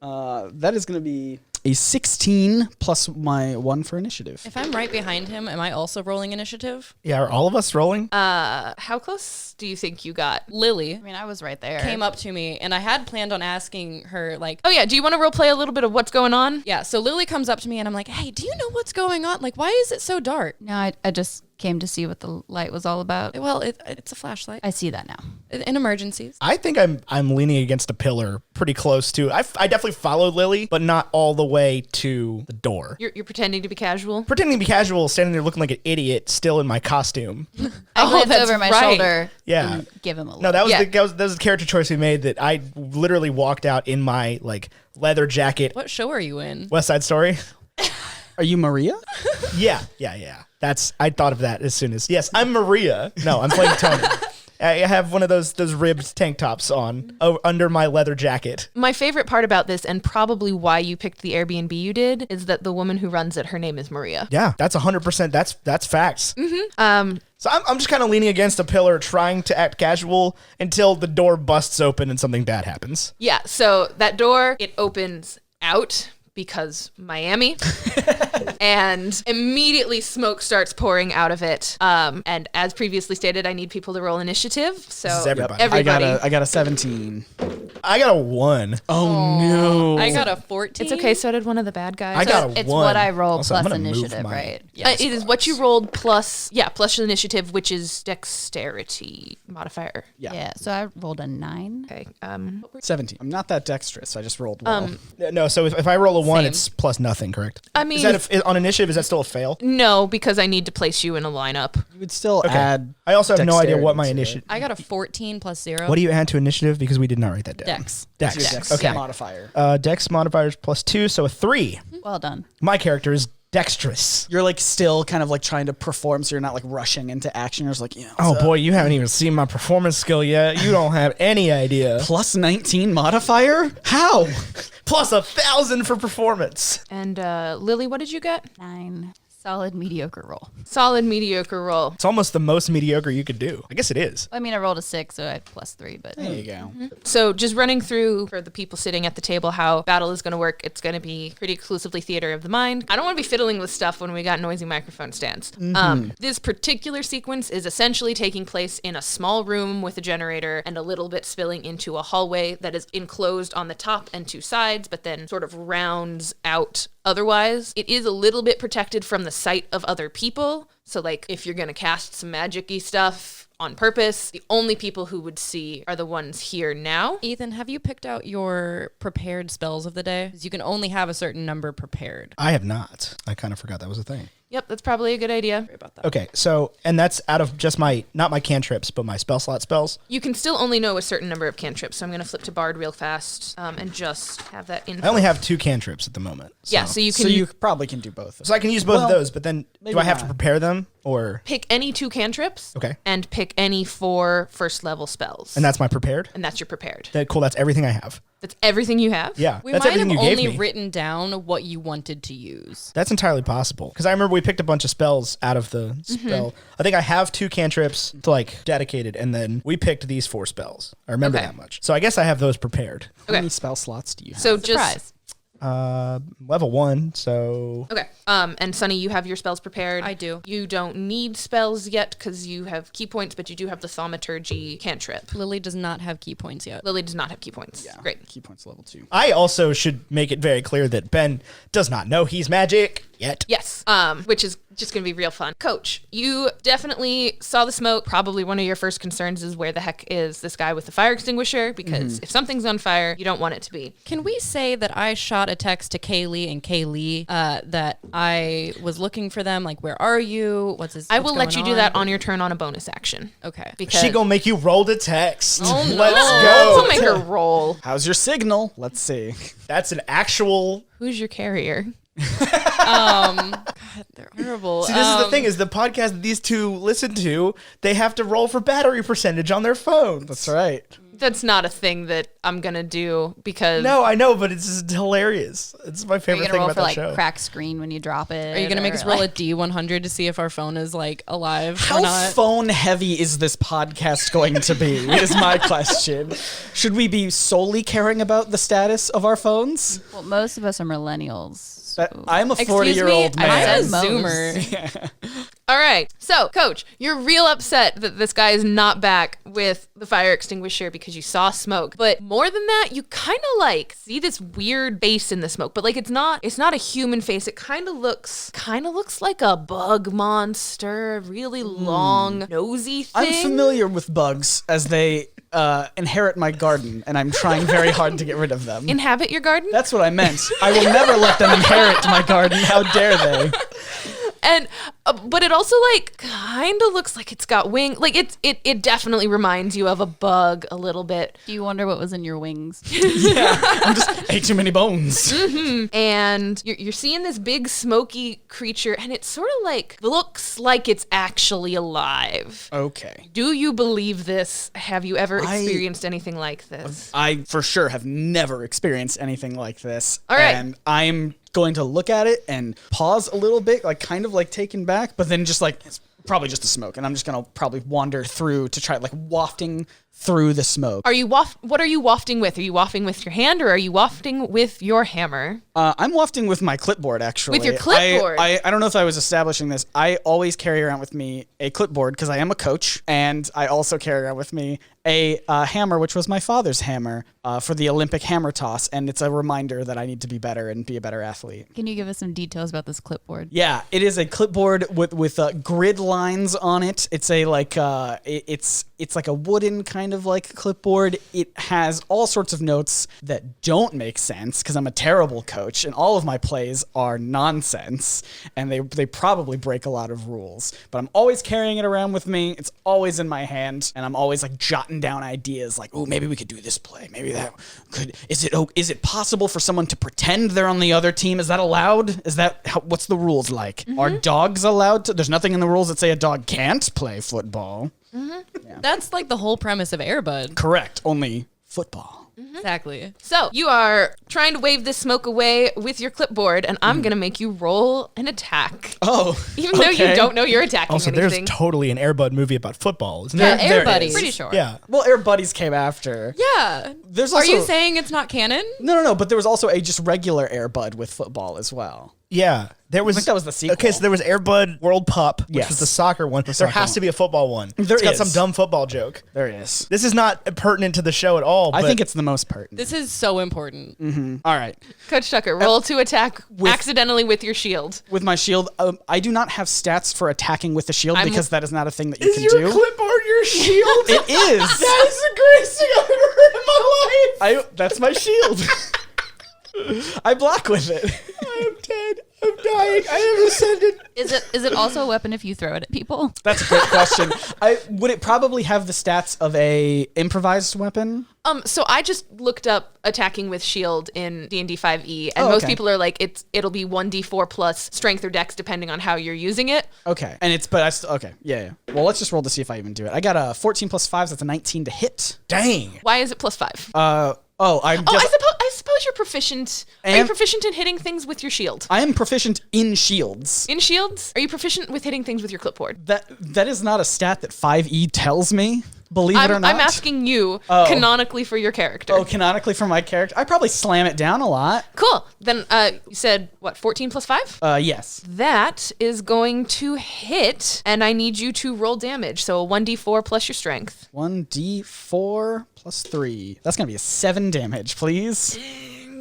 That is gonna be a 16 plus my 1 for initiative. If I'm right behind him, am I also rolling initiative? Yeah, are all of us rolling? How close do you think you got? Lily I mean, I was right there. came up to me, and I had planned on asking her, like, Oh yeah, do you want to role play a little bit of what's going on? yeah, so Lily comes up to me, and I'm like, hey, do you know what's going on? Like, why is it so dark? No, I just came to see what the light was all about. Well, it's a flashlight. I see that now. In emergencies. I think I'm leaning against a pillar pretty close to. I definitely followed Lily, but not all the way to the door. You're pretending to be casual? Pretending to be casual, standing there looking like an idiot, still in my costume. I glance that's over my right. shoulder Yeah. and give him a look. No, that was Yeah. that was the character choice we made. That I literally walked out in my like leather jacket. What show are you in? West Side Story. Are you Maria? Yeah. I thought of that as soon as. Yes, I'm Maria. No, I'm playing Tony. I have one of those ribbed tank tops on under my leather jacket. My favorite part about this, and probably why you picked the Airbnb you did, is that the woman who runs it, her name is Maria. Yeah, that's 100%. That's facts. Mm-hmm. So I'm just kind of leaning against a pillar, trying to act casual until the door busts open and something bad happens. Yeah, so that door, it opens out because Miami, and immediately smoke starts pouring out of it. And as previously stated, I need people to roll initiative. So This is everybody. everybody. I got a 17. I got a 1. Oh no. I got a 14. It's okay. So did one of the bad guys. I got a 1. It's what I roll Also, I'm plus gonna move initiative, my- right? It is what you rolled plus your initiative, which is dexterity modifier. Yeah. So I rolled a 9. Okay. 17. I'm not that dexterous. I just rolled well. No, so if I roll a 1, Same. it's plus nothing, correct? I mean, Is that on initiative, is that still a fail? no, because I need to place you in a lineup. You would still add. I also have no idea what my dexterity to initiative... I got a 14 plus 0. What do you add to initiative? Because we did not write that down. Dex. Your Dex. dex Okay. modifier. Dex modifier is plus 2, so a 3. Well done. My character is dexterous. You're like still kind of like trying to perform, so you're not like rushing into action. You're just like, Oh boy, you haven't even seen my performance skill yet. You don't have any idea. plus 19 modifier? How? Plus 1,000 for performance. And Lily, what did you get? 9. Solid mediocre roll. Solid mediocre roll. It's almost the most mediocre you could do. I guess it is. I mean, I rolled a 6, so I had plus 3, but There you go. So just running through for the people sitting at the table how battle is going to work. It's going to be pretty exclusively theater of the mind. I don't want to be fiddling with stuff when we got noisy microphone stands. This particular sequence is essentially taking place in a small room with a generator and a little bit spilling into a hallway that is enclosed on the top and 2 sides, but then sort of rounds out otherwise. It is a little bit protected from the sight of other people. So like if you're going to cast some magic-y stuff on purpose, the only people who would see are the ones here now. Ethan, have you picked out your prepared spells of the day? 'Cause you can only have a certain number prepared. I have not. I kind of forgot that was a thing. Yep, that's probably a good idea. Sorry about that. Okay, so, and that's out of just not my cantrips, but my spell slot spells. You can still only know a certain number of cantrips, so I'm going to flip to Bard real fast and just have that info. I only have 2 cantrips at the moment. Yeah, so you can So you probably can do both. So I can use both of Well, those, but then do maybe I have to not. prepare them or? pick any 2 cantrips. Okay. And pick any 4 first level spells. And that's my prepared? And that's your prepared. Cool, that's everything I have. That's everything you have? Yeah, We that's might have everything you gave only me. written down what you wanted to use. That's entirely possible. Because I remember we picked a bunch of spells out of the spell. I think I have 2 cantrips to like dedicated, and then we picked these 4 spells. I remember Okay. that much. So I guess I have those prepared. How Okay. many spell slots do you have? So just surprise. Level 1, so okay. And Sunny, you have your spells prepared. I do. You don't need spells yet because you have key points, but you do have the thaumaturgy cantrip. Lily does not have key points yet. Lily does not have key points. Yeah. Great. Key points level 2. I also should make it very clear that Ben does not know he's magic yet. Yes. Which is just going to be real fun. Coach, you definitely saw the smoke. Probably one of your first concerns is where the heck is this guy with the fire extinguisher? Because if something's on fire, you don't want it to be. Can we say that I shot a text to Kaylee and Kaylee that I was looking for them? Like, where are you? I will let you do that on your turn on a bonus action. Okay. Because She gonna make you roll the text. Oh, Let's no. go. Don't make her roll. How's your signal? Let's see. That's an actual. Who's your carrier? They're horrible. See, this is the thing: is the podcast that these 2 listen to, they have to roll for battery percentage on their phones. That's right. That's not a thing that I'm gonna do because No, I know, but it's just hilarious. It's my Are you favorite gonna thing roll about for that like show. crack screen when you drop it? Are you going to make or, us roll like- a D100 to see if our phone is like alive How or not? phone heavy is this podcast going to be? Is my question. Should we be solely caring about the status of our phones? Well, most of us are millennials. I'm a Excuse 40-year-old me, I'm man. a Said most. Zoomer. All right. So, Coach, you're real upset that this guy is not back with the fire extinguisher because you saw smoke. But more than that, you kind of like see this weird face in the smoke. But like it's not a human face. It kind of looks like a bug monster, really long, nosy thing. I'm familiar with bugs as they inherit my garden, and I'm trying very hard to get rid of them. Inhabit your garden? That's what I meant. I will never let them inherit my garden. How dare they? And but it also like kind of looks like it's got wings. Like it definitely reminds you of a bug a little bit. Do you wonder what was in your wings? I'm just ate too many bones. And you're seeing this big smoky creature, and it sort of like looks like it's actually alive. Okay. Do you believe this? Have you ever I- experienced anything like this? I for sure have never experienced anything like this. All right. And I'm going to look at it and pause a little bit, like kind of like taken back, but then just like it's probably just the smoke, and I'm just gonna probably wander through to try like wafting through the smoke. What are you wafting with? Are you wafting with your hand or are you wafting with your hammer? I'm wafting with my clipboard, actually. With your clipboard? I don't know if I was establishing this. I always carry around with me a clipboard because I am a coach, and I also carry around with me a hammer, which was my father's hammer for the Olympic hammer toss, and it's a reminder that I need to be better and be a better athlete. Can you give us some details about this clipboard? Yeah, it is a clipboard with grid lines on it. It's a it's like a wooden kind of like clipboard. It has all sorts of notes that don't make sense because I'm a terrible coach, and all of my plays are nonsense, and they probably break a lot of rules. But I'm always carrying it around with me. It's always in my hand, and I'm always like jotting down ideas like, oh, maybe we could do this play. Maybe that could. Is it possible for someone to pretend they're on the other team? Is that allowed? What's the rules like? Are dogs allowed to? There's nothing in the rules that say a dog can't play football. Yeah. That's like the whole premise of Air Bud. Correct. Only football. Exactly. So you are trying to wave this smoke away with your clipboard, and I'm going to make you roll an attack. Oh, Even though you don't know you're attacking Also, anything. there's totally an Air Bud movie about football, isn't Yeah, there? Air Buddies. is. Pretty sure. Yeah. Well, Air Buddies came after. Yeah. There's Are also, you saying it's not canon? No, but there was also a just regular Air Bud with football as well. Yeah. There was, I think that was the sequel. Okay, so there was Air Bud World Pup, which Yes. was the soccer one. There soccer has to be a football one. There It's got is. some dumb football joke. There is. This is not pertinent to the show at all. I but think it's the most pertinent. This is so important. All right. Coach Tucker, roll to attack accidentally with your shield. With my shield, I do not have stats for attacking with the shield because that is not a thing that you Is can your do. clipboard your shield? It is. That is the greatest thing I've ever heard in my life. That's my shield. I block with it. I am dead. I'm dying. I never said it. Is it also a weapon if you throw it at people? That's a great question. Would it probably have the stats of a improvised weapon? So I just looked up attacking with shield in D&D 5e, and Oh, most okay. people are like, it'll be 1d4 plus strength or dex depending on how you're using it. Okay. And okay. Yeah. Well, let's just roll to see if I even do it. I got a 14 plus 5, so that's a 19 to hit. Dang. Why is it plus 5? I suppose you're proficient. Are you proficient in hitting things with your shield? I am proficient in shields. In shields? Are you proficient with hitting things with your clipboard? That is not a stat that 5e tells me. Believe it or not. I'm asking you canonically for your character. Oh, canonically for my character, I probably slam it down a lot. Cool. Then you said what? 14 plus 5? Yes. That is going to hit, and I need you to roll damage. So a 1d4 plus your strength. 1d4 plus 3. That's gonna be a 7 damage, please.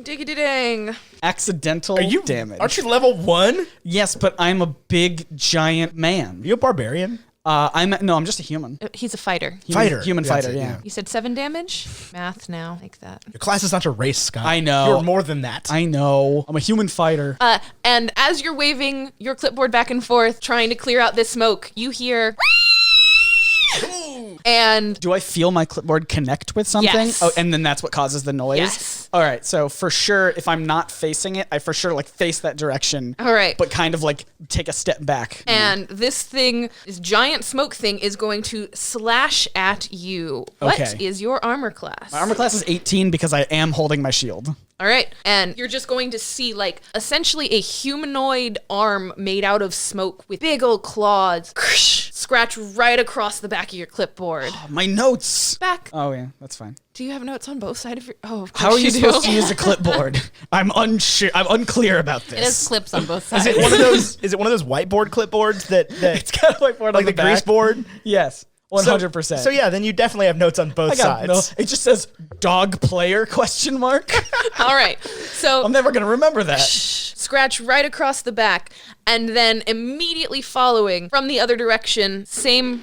Diggity dang. Accidental damage. Aren't you level 1? Yes, but I'm a big giant man. Are you a barbarian? I'm just a human. He's a fighter. Human fighter. Yeah. You said 7 damage? Math now, like that. Your class is not your race, Scott. I know. You're more than that. I know. I'm a human fighter. And as you're waving your clipboard back and forth, trying to clear out this smoke, you hear... And do I feel my clipboard connect with something? Yes. Oh, and then that's what causes the noise? Yes. All right, so for sure, if I'm not facing it, I for sure like face that direction. All right. But kind of like take a step back. And this giant smoke thing is going to slash at you. Okay. What is your armor class? My armor class is 18 because I am holding my shield. All right. And you're just going to see like essentially a humanoid arm made out of smoke with big old claws scratch right across the back of your clipboard. My notes. Back. Oh yeah, that's fine. Do you have notes on both sides of your... Oh, of course How are you do. supposed to use a clipboard? I'm unsure. I'm unclear about this. It has clips on both sides. Is it one of those? Is it one of those whiteboard clipboards that It's got a whiteboard like on the back. grease board? Yes, 100%. So yeah, then you definitely have notes on both I got sides. no. It just says dog player ? All right. So I'm never gonna remember that. scratch right across the back, and then immediately following from the other direction, same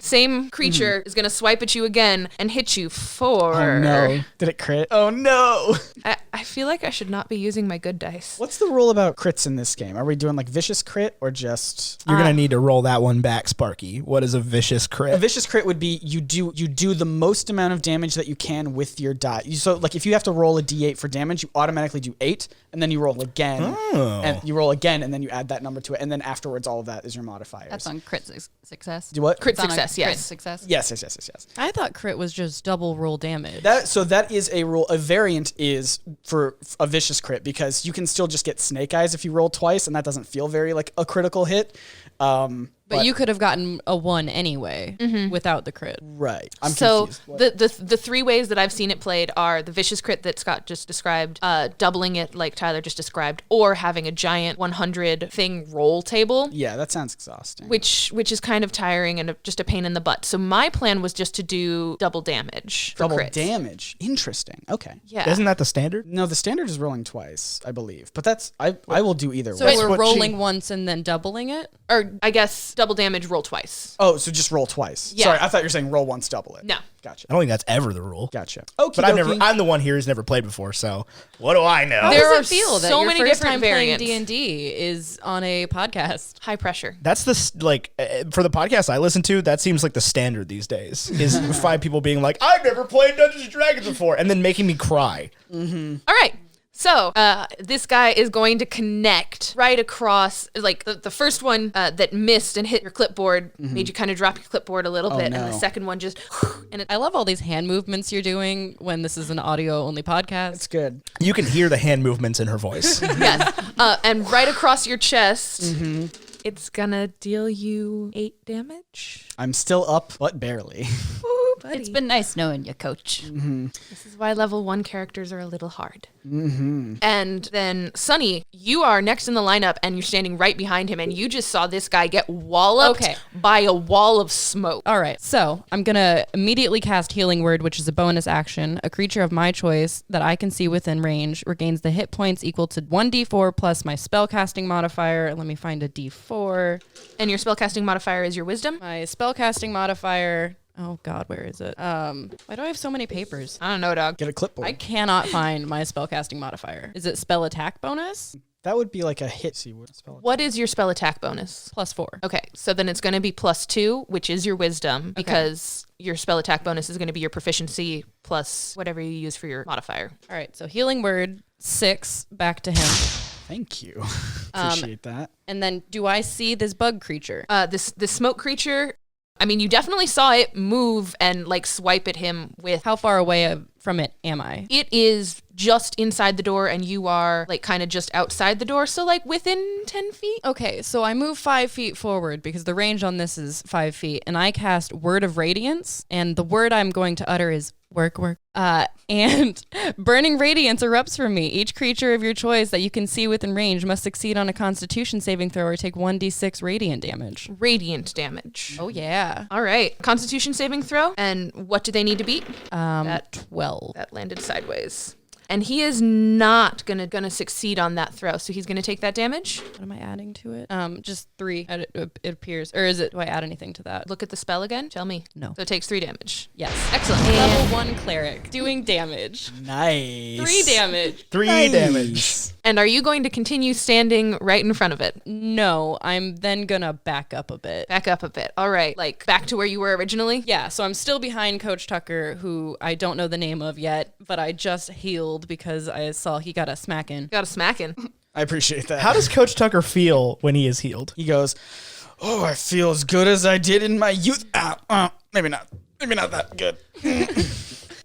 creature is going to swipe at you again and hit you for... Oh no! Did it crit? Oh no! I feel like I should not be using my good dice. What's the rule about crits in this game? Are we doing like vicious crit or just You're gonna need to roll that one back, Sparky. What is a vicious crit? a vicious crit? Would be you do the most amount of damage that you can with your die. So like if you have to roll a d8 for damage, you automatically do 8, and then you roll again, and you roll again, and then you add that number to it, and then afterwards all of that is your modifiers. That's on crit success. Do what? Crit It's on a success, crit yes. success. Yes. I thought crit was just double roll damage. That is a rule. A variant is for a vicious crit because you can still just get snake eyes if you roll twice, and that doesn't feel very like a critical hit. But you could have gotten a 1 anyway without the crit. Right. I'm So confused. the three ways that I've seen it played are the vicious crit that Scott just described, doubling it like Tyler just described, or having a giant 100 thing roll table. Yeah, that sounds exhausting. Which is kind of tiring and just a pain in the butt. So my plan was just to do double damage for Double crits. damage. Interesting. Okay. Yeah. Isn't that the standard? No, the standard is rolling twice, I believe. But that's I will do either So way. we're what rolling she- once and then doubling it? Or I guess double damage, roll twice. Oh, so just roll twice. Yeah. Sorry, I thought you were saying roll once, double it. No. Gotcha. I don't think that's ever the rule. Gotcha. But I'm the one here who's never played before, so what do I know? How There does are it feel that so your many first different time variants. playing D&D is on a podcast? High pressure. That's for the podcast I listen to, that seems like the standard these days, is 5 people being like, I've never played Dungeons & Dragons before, and then making me cry. All right. So this guy is going to connect right across, like the first one that missed and hit your clipboard, made you kind of drop your clipboard a little bit, and the no. second one just, and I love all these hand movements you're doing when this is an audio-only podcast. It's good. You can hear the hand movements in her voice. yes, and right across your chest, it's gonna deal you 8 damage. I'm still up, but barely. Ooh, buddy. It's been nice knowing you, Coach. This is why level 1 characters are a little hard. And then, Sunny, you are next in the lineup, and you're standing right behind him, and you just saw this guy get walloped by a wall of smoke. All right, so I'm going to immediately cast Healing Word, which is a bonus action. A creature of my choice that I can see within range regains the hit points equal to 1d4 plus my spellcasting modifier. Let me find a d4. And your spellcasting modifier is your wisdom? My spellcasting modifier... Oh, God, where is it? Why do I have so many papers? I don't know, dog. Get a clipboard. I cannot find my spellcasting modifier. Is it spell attack bonus? That would be like a hit. See what spell. What is your spell attack bonus? +4. Okay, so then it's going to be +2, which is your wisdom, because your spell attack bonus is going to be your proficiency plus whatever you use for your modifier. All right, so Healing Word, 6, back to him. Thank you. Appreciate that. And then do I see this bug creature? This smoke creature, I mean, you definitely saw it move and like swipe at him with. How far away from it am I? It is just inside the door, and you are like kind of just outside the door, so like within 10 feet. Okay, so I move 5 feet forward because the range on this is 5 feet, and I cast Word of Radiance, and the word I'm going to utter is work. And burning radiance erupts from me. Each creature of your choice that you can see within range must succeed on a Constitution saving throw or take 1d6 radiant damage. Radiant damage. Oh yeah. All right, Constitution saving throw, and what do they need to beat? That 12. That landed sideways. And he is not gonna succeed on that throw, so he's gonna take that damage. What am I adding to it? Just 3. It appears, or is it? Do I add anything to that? Look at the spell again. Tell me. No. So it takes 3 damage. Yes. Excellent. Level 1 cleric doing damage. Nice. 3 damage. 3 Nice. damage. And are you going to continue standing right in front of it? No, I'm then gonna back up a bit. Back up a bit. All right. Like back to where you were originally? Yeah, so I'm still behind Coach Tucker, who I don't know the name of yet, but I just healed because I saw he got a smacking. Got a smacking. I appreciate that. How does Coach Tucker feel when he is healed? He goes, "Oh, I feel as good as I did in my youth." Maybe not. Maybe not that good.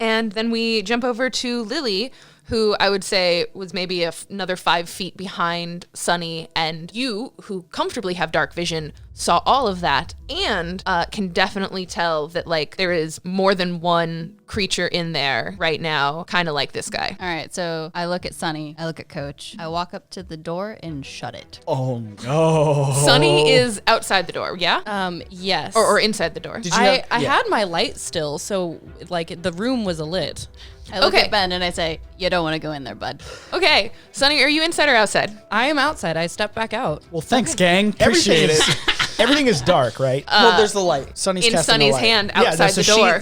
And then we jump over to Lily, who I would say was maybe another 5 feet behind Sunny, and you, who comfortably have dark vision, saw all of that and can definitely tell that like there is more than one creature in there right now, kind of like this guy. All right, so I look at Sunny, I look at Coach, I walk up to the door and shut it. Oh no. Sunny is outside the door, yeah? Yes. Or inside the door. Did you I have- yeah. had my light still, so like the room was lit. I look Okay. at Ben and I say, "You don't want to go in there, bud." Okay, Sunny, are you inside or outside? I am outside. I stepped back out. Well, thanks, gang. Appreciate it. Everything is dark, right? Well, there's the light. Sunny's In casting Sunny's the light. hand outside the door.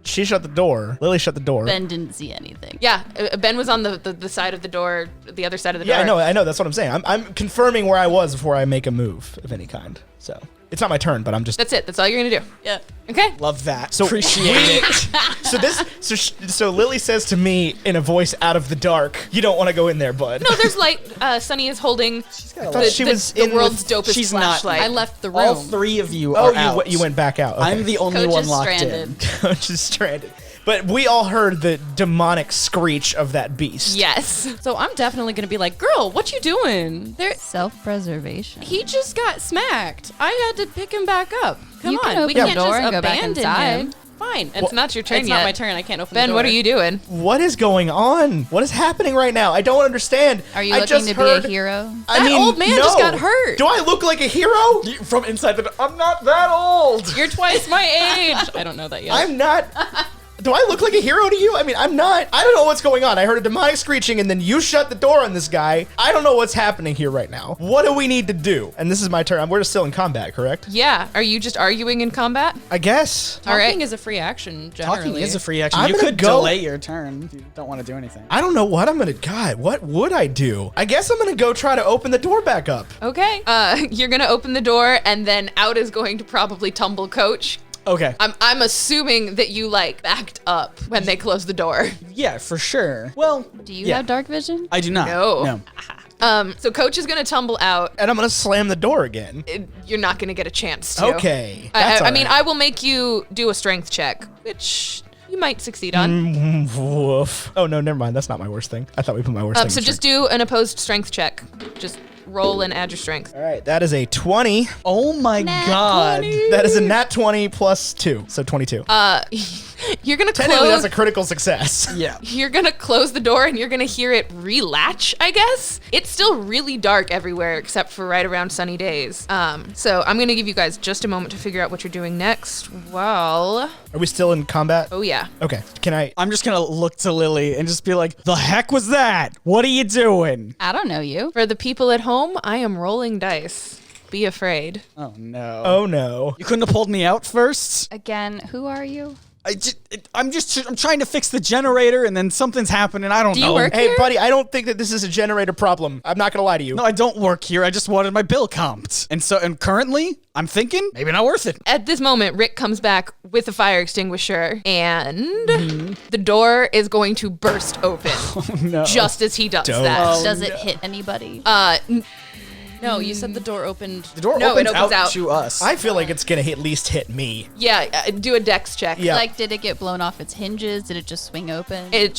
She shut the door. Lily shut the door. Ben didn't see anything. Yeah, Ben was on the side of the door, the other side of the Yeah, door. I know. That's what I'm saying. I'm confirming where I was before I make a move of any kind. So it's not my turn, but I'm just. That's it. That's all you're gonna do. Yeah. Okay. Love that. So Appreciate it. So Lily says to me in a voice out of the dark, "You don't want to go in there, bud." No, there's light. Sunny is holding she was the in world's with- dopest she's not- flashlight. I left the room. All 3 of you Oh, are out. you went back out. Okay. I'm the only Coach one is locked stranded. in. Coach is stranded. But we all heard the demonic screech of that beast. Yes. So I'm definitely gonna be like, girl, what you doing? Self-preservation. He just got smacked. I had to pick him back up. Come You can on, open we the can't door just and go back abandon inside. him. Fine. It's not your turn It's yet. not my turn. I can't open Ben, the door. what are you doing? What is going on? What is happening right now? I don't understand. Are you I looking just to heard- be a hero? I That mean, old man no. just got hurt. Do I look like a hero? From inside the door. I'm not that old. You're twice my age. I don't know that yet. I'm not. Do I look like a hero to you? I mean, I'm not. I don't know what's going on. I heard a demonic screeching and then you shut the door on this guy. I don't know what's happening here right now. What do we need to do? And this is my turn. We're still in combat, correct? Yeah. Are you just arguing in combat? I guess. Talking All right. is a free action, generally. Talking is a free action. I'm You gonna could go- delay your turn if you don't want to do anything. I don't know what I'm gonna. God, what would I do? I guess I'm gonna go try to open the door back up. Okay. You're gonna open the door, and then out is going to probably tumble Coach. Okay. I'm assuming that you like backed up when they closed the door. Yeah, for sure. Well, Do you yeah. have dark vision? I do not. No. No. So Coach is gonna tumble out. And I'm gonna slam the door again. You're not gonna get a chance to. Okay. I That's all mean, right. I will make you do a strength check, which you might succeed on. Woof. Oh no, never mind. That's not my worst thing. I thought we put my worst thing. So in just strength. do an opposed strength check. Just roll and add your strength. All right, that is a 20. Oh my god. That is a nat 20 plus 2, so 22. You're gonna Technically, that's close. a critical success. Yeah. You're gonna close the door and you're gonna hear it relatch, I guess. It's still really dark everywhere except for right around Sunny Days. So I'm gonna give you guys just a moment to figure out what you're doing next. Well, Are we still in combat? oh yeah. Okay. Can I? I'm just gonna look to Lily and just be like, the heck was that? What are you doing? I don't know you. For the people at home, I am rolling dice. Be afraid. Oh no. Oh no. You couldn't have pulled me out first? Again, who are you? I'm trying to fix the generator and then something's happening. I don't Do you know. work Hey, here? buddy, I don't think that this is a generator problem. I'm not gonna lie to you. No, I don't work here. I just wanted my bill comped. And currently, I'm thinking maybe not worth it. At this moment, Rick comes back with a fire extinguisher and the door is going to burst open No. just as he does Don't. that. Does it hit anybody? No, you said the door opened. The door No, it opens opens out out. to us. I feel like it's gonna at least hit me. Yeah, do a dex check. Yeah. Like, did it get blown off its hinges? Did it just swing open? It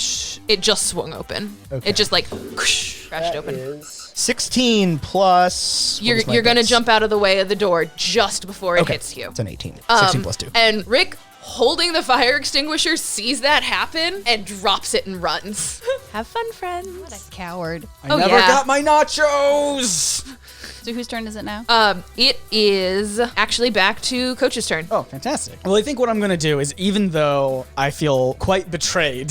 just swung open. Okay. It just like crashed open. 16 plus. what is my You're gonna dex? jump out of the way of the door just before it Okay. hits you. It's an 18. 16 plus 2. And Rick, holding the fire extinguisher, sees that happen and drops it and runs. Have fun, friends. Coward. I Oh, never yeah. got my nachos. So whose turn is it now? It is actually back to Coach's turn. Oh, fantastic. Well, I think what I'm going to do is, even though I feel quite betrayed,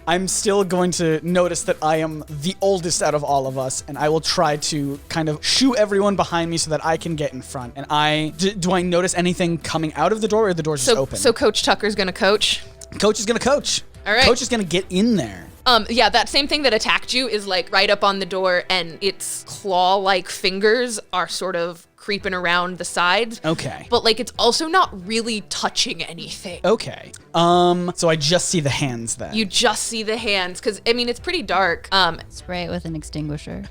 I'm still going to notice that I am the oldest out of all of us, and I will try to kind of shoo everyone behind me so that I can get in front. And do I notice anything coming out of the door, or the door's just open? So Coach Tucker's gonna coach. Coach is going to coach. All right. Coach is going to get in there. Yeah, that same thing that attacked you is like right up on the door, and its claw-like fingers are sort of creeping around the sides. Okay. But like it's also not really touching anything. Okay. So I just see the hands then. You just see the hands, because I mean it's pretty dark. Spray it with an extinguisher.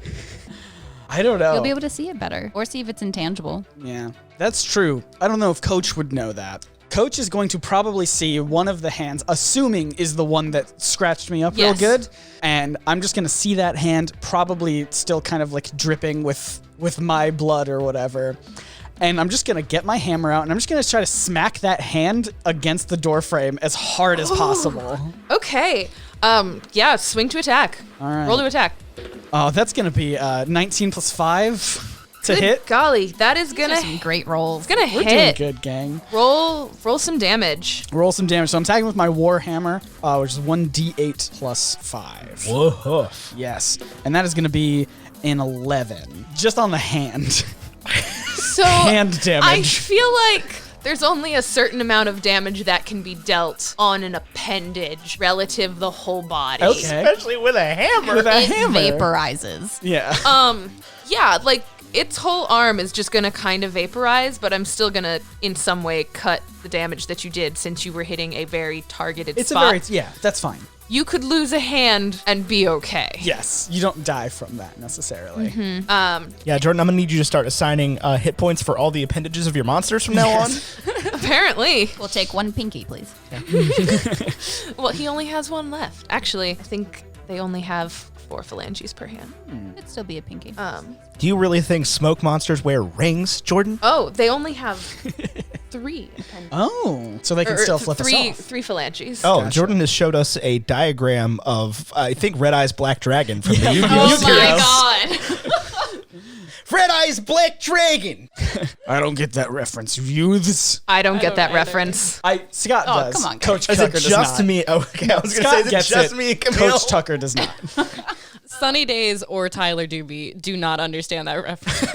I don't know. You'll be able to see it better, or see if it's intangible. Yeah, that's true. I don't know if Coach would know that. Coach is going to probably see one of the hands, assuming is the one that scratched me up real Yes. good. And I'm just going to see that hand, probably still kind of like dripping with my blood or whatever. And I'm just going to get my hammer out and I'm just going to try to smack that hand against the door frame as hard as possible. Okay. Yeah, swing to attack. All right. Roll to attack. Oh, that's going to be 19 plus 5 to Good hit. golly, that is gonna Some great rolls. gonna We're doing hit. good, gang. Roll some damage. Roll some damage. So I'm attacking with my war hammer, which is 1d8 plus 5. Whoa. Yes. And that is going to be an 11. Just on the hand. So Hand I damage. feel like there's only a certain amount of damage that can be dealt on an appendage relative the whole body. Okay. Especially with a hammer. With a It hammer. vaporizes. Yeah. Yeah, like its whole arm is just gonna kind of vaporize, but I'm still gonna in some way cut the damage that you did since you were hitting a very targeted It's spot. that's fine. You could lose a hand and be okay. Yes. You don't die from that necessarily. Yeah, Jordan, I'm gonna need you to start assigning hit points for all the appendages of your monsters from now on. Apparently. We'll take one pinky, please. Well, he only has one left. Actually, I think they only have 4 phalanges per hand. It'd still be a pinky. Do you really think smoke monsters wear rings, Jordan? Oh, they only have 3. Oh, so they can still flip us off. 3 phalanges. Oh, Gotcha. Jordan has showed us a diagram of, I think, Red Eye's Black Dragon from the Yu-Gi-Oh! Oh my series. god. Red Eye's Black Dragon! I don't get that reference. Youths. I don't get that reference. Scott Oh, does. come on, Coach Is Tucker it does just not. to me? Okay, I was going to say, Scott is it gets just it. me and Camille? Coach Tucker does not. Sunny Days or Tyler Doobie do not understand that reference.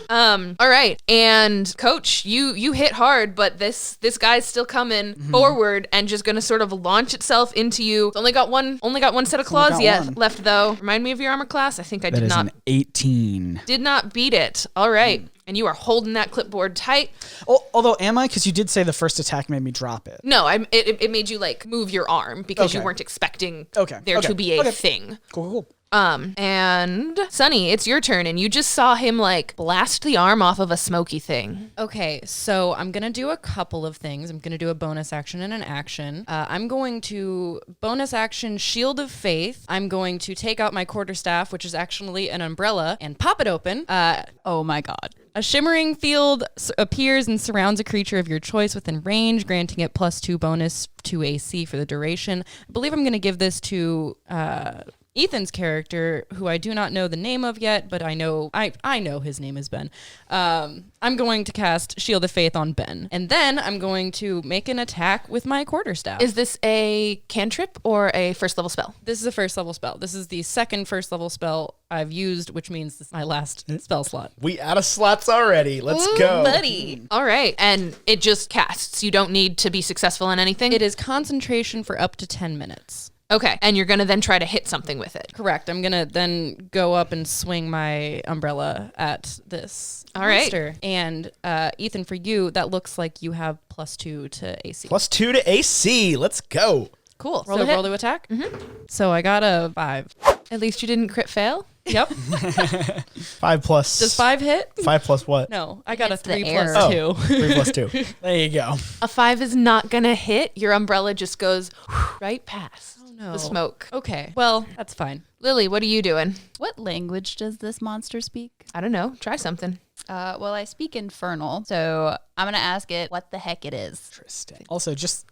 All right, and Coach, you hit hard, but this guy's still coming forward and just gonna sort of launch itself into you. It's only got one set of claws got yet one. left though. Remind me of your armor class. I think I That is an 18. did not beat it. All right, and you are holding that clipboard tight. Oh, although, am I? Because you did say the first attack made me drop it. No, it made you like move your arm because you Okay. weren't expecting Okay, there to okay, be a okay. thing. Cool. And Sunny, it's your turn, and you just saw him like blast the arm off of a smoky thing. Okay, so I'm going to do a couple of things. I'm going to do a bonus action and an action. I'm going to bonus action Shield of Faith. I'm going to take out my quarterstaff, which is actually an umbrella, and pop it open. Oh my god. A shimmering field appears and surrounds a creature of your choice within range, granting it +2 bonus to AC for the duration. I believe I'm going to give this to Ethan's character, who I do not know the name of yet, but I know his name is Ben. I'm going to cast Shield of Faith on Ben, and then I'm going to make an attack with my quarterstaff. Is this a cantrip or a first level spell? This is a first level spell. This is the second first level spell I've used, which means this is my last spell slot. We out of slots already. Let's go. Buddy. All right, and it just casts. You don't need to be successful in anything? It is concentration for up to 10 minutes. Okay, and you're going to then try to hit something with it. Correct. I'm going to then go up and swing my umbrella at this All right. monster. And Ethan, for you, that looks like you have +2 to AC. +2 to AC. Let's go. Cool. so roll to attack? So I got a 5. At least you didn't crit fail. Yep. 5 plus. Does 5 hit? 5 plus what? No, I got a It's the 3 air. plus Oh. 2. 3 plus 2. There you go. A 5 is not going to hit. Your umbrella just goes right past no. the smoke. Okay. Well, that's fine. Lily, what are you doing? What language does this monster speak? I don't know. Try something. Well, I speak Infernal, so I'm gonna ask it what the heck it is. Interesting. Also, just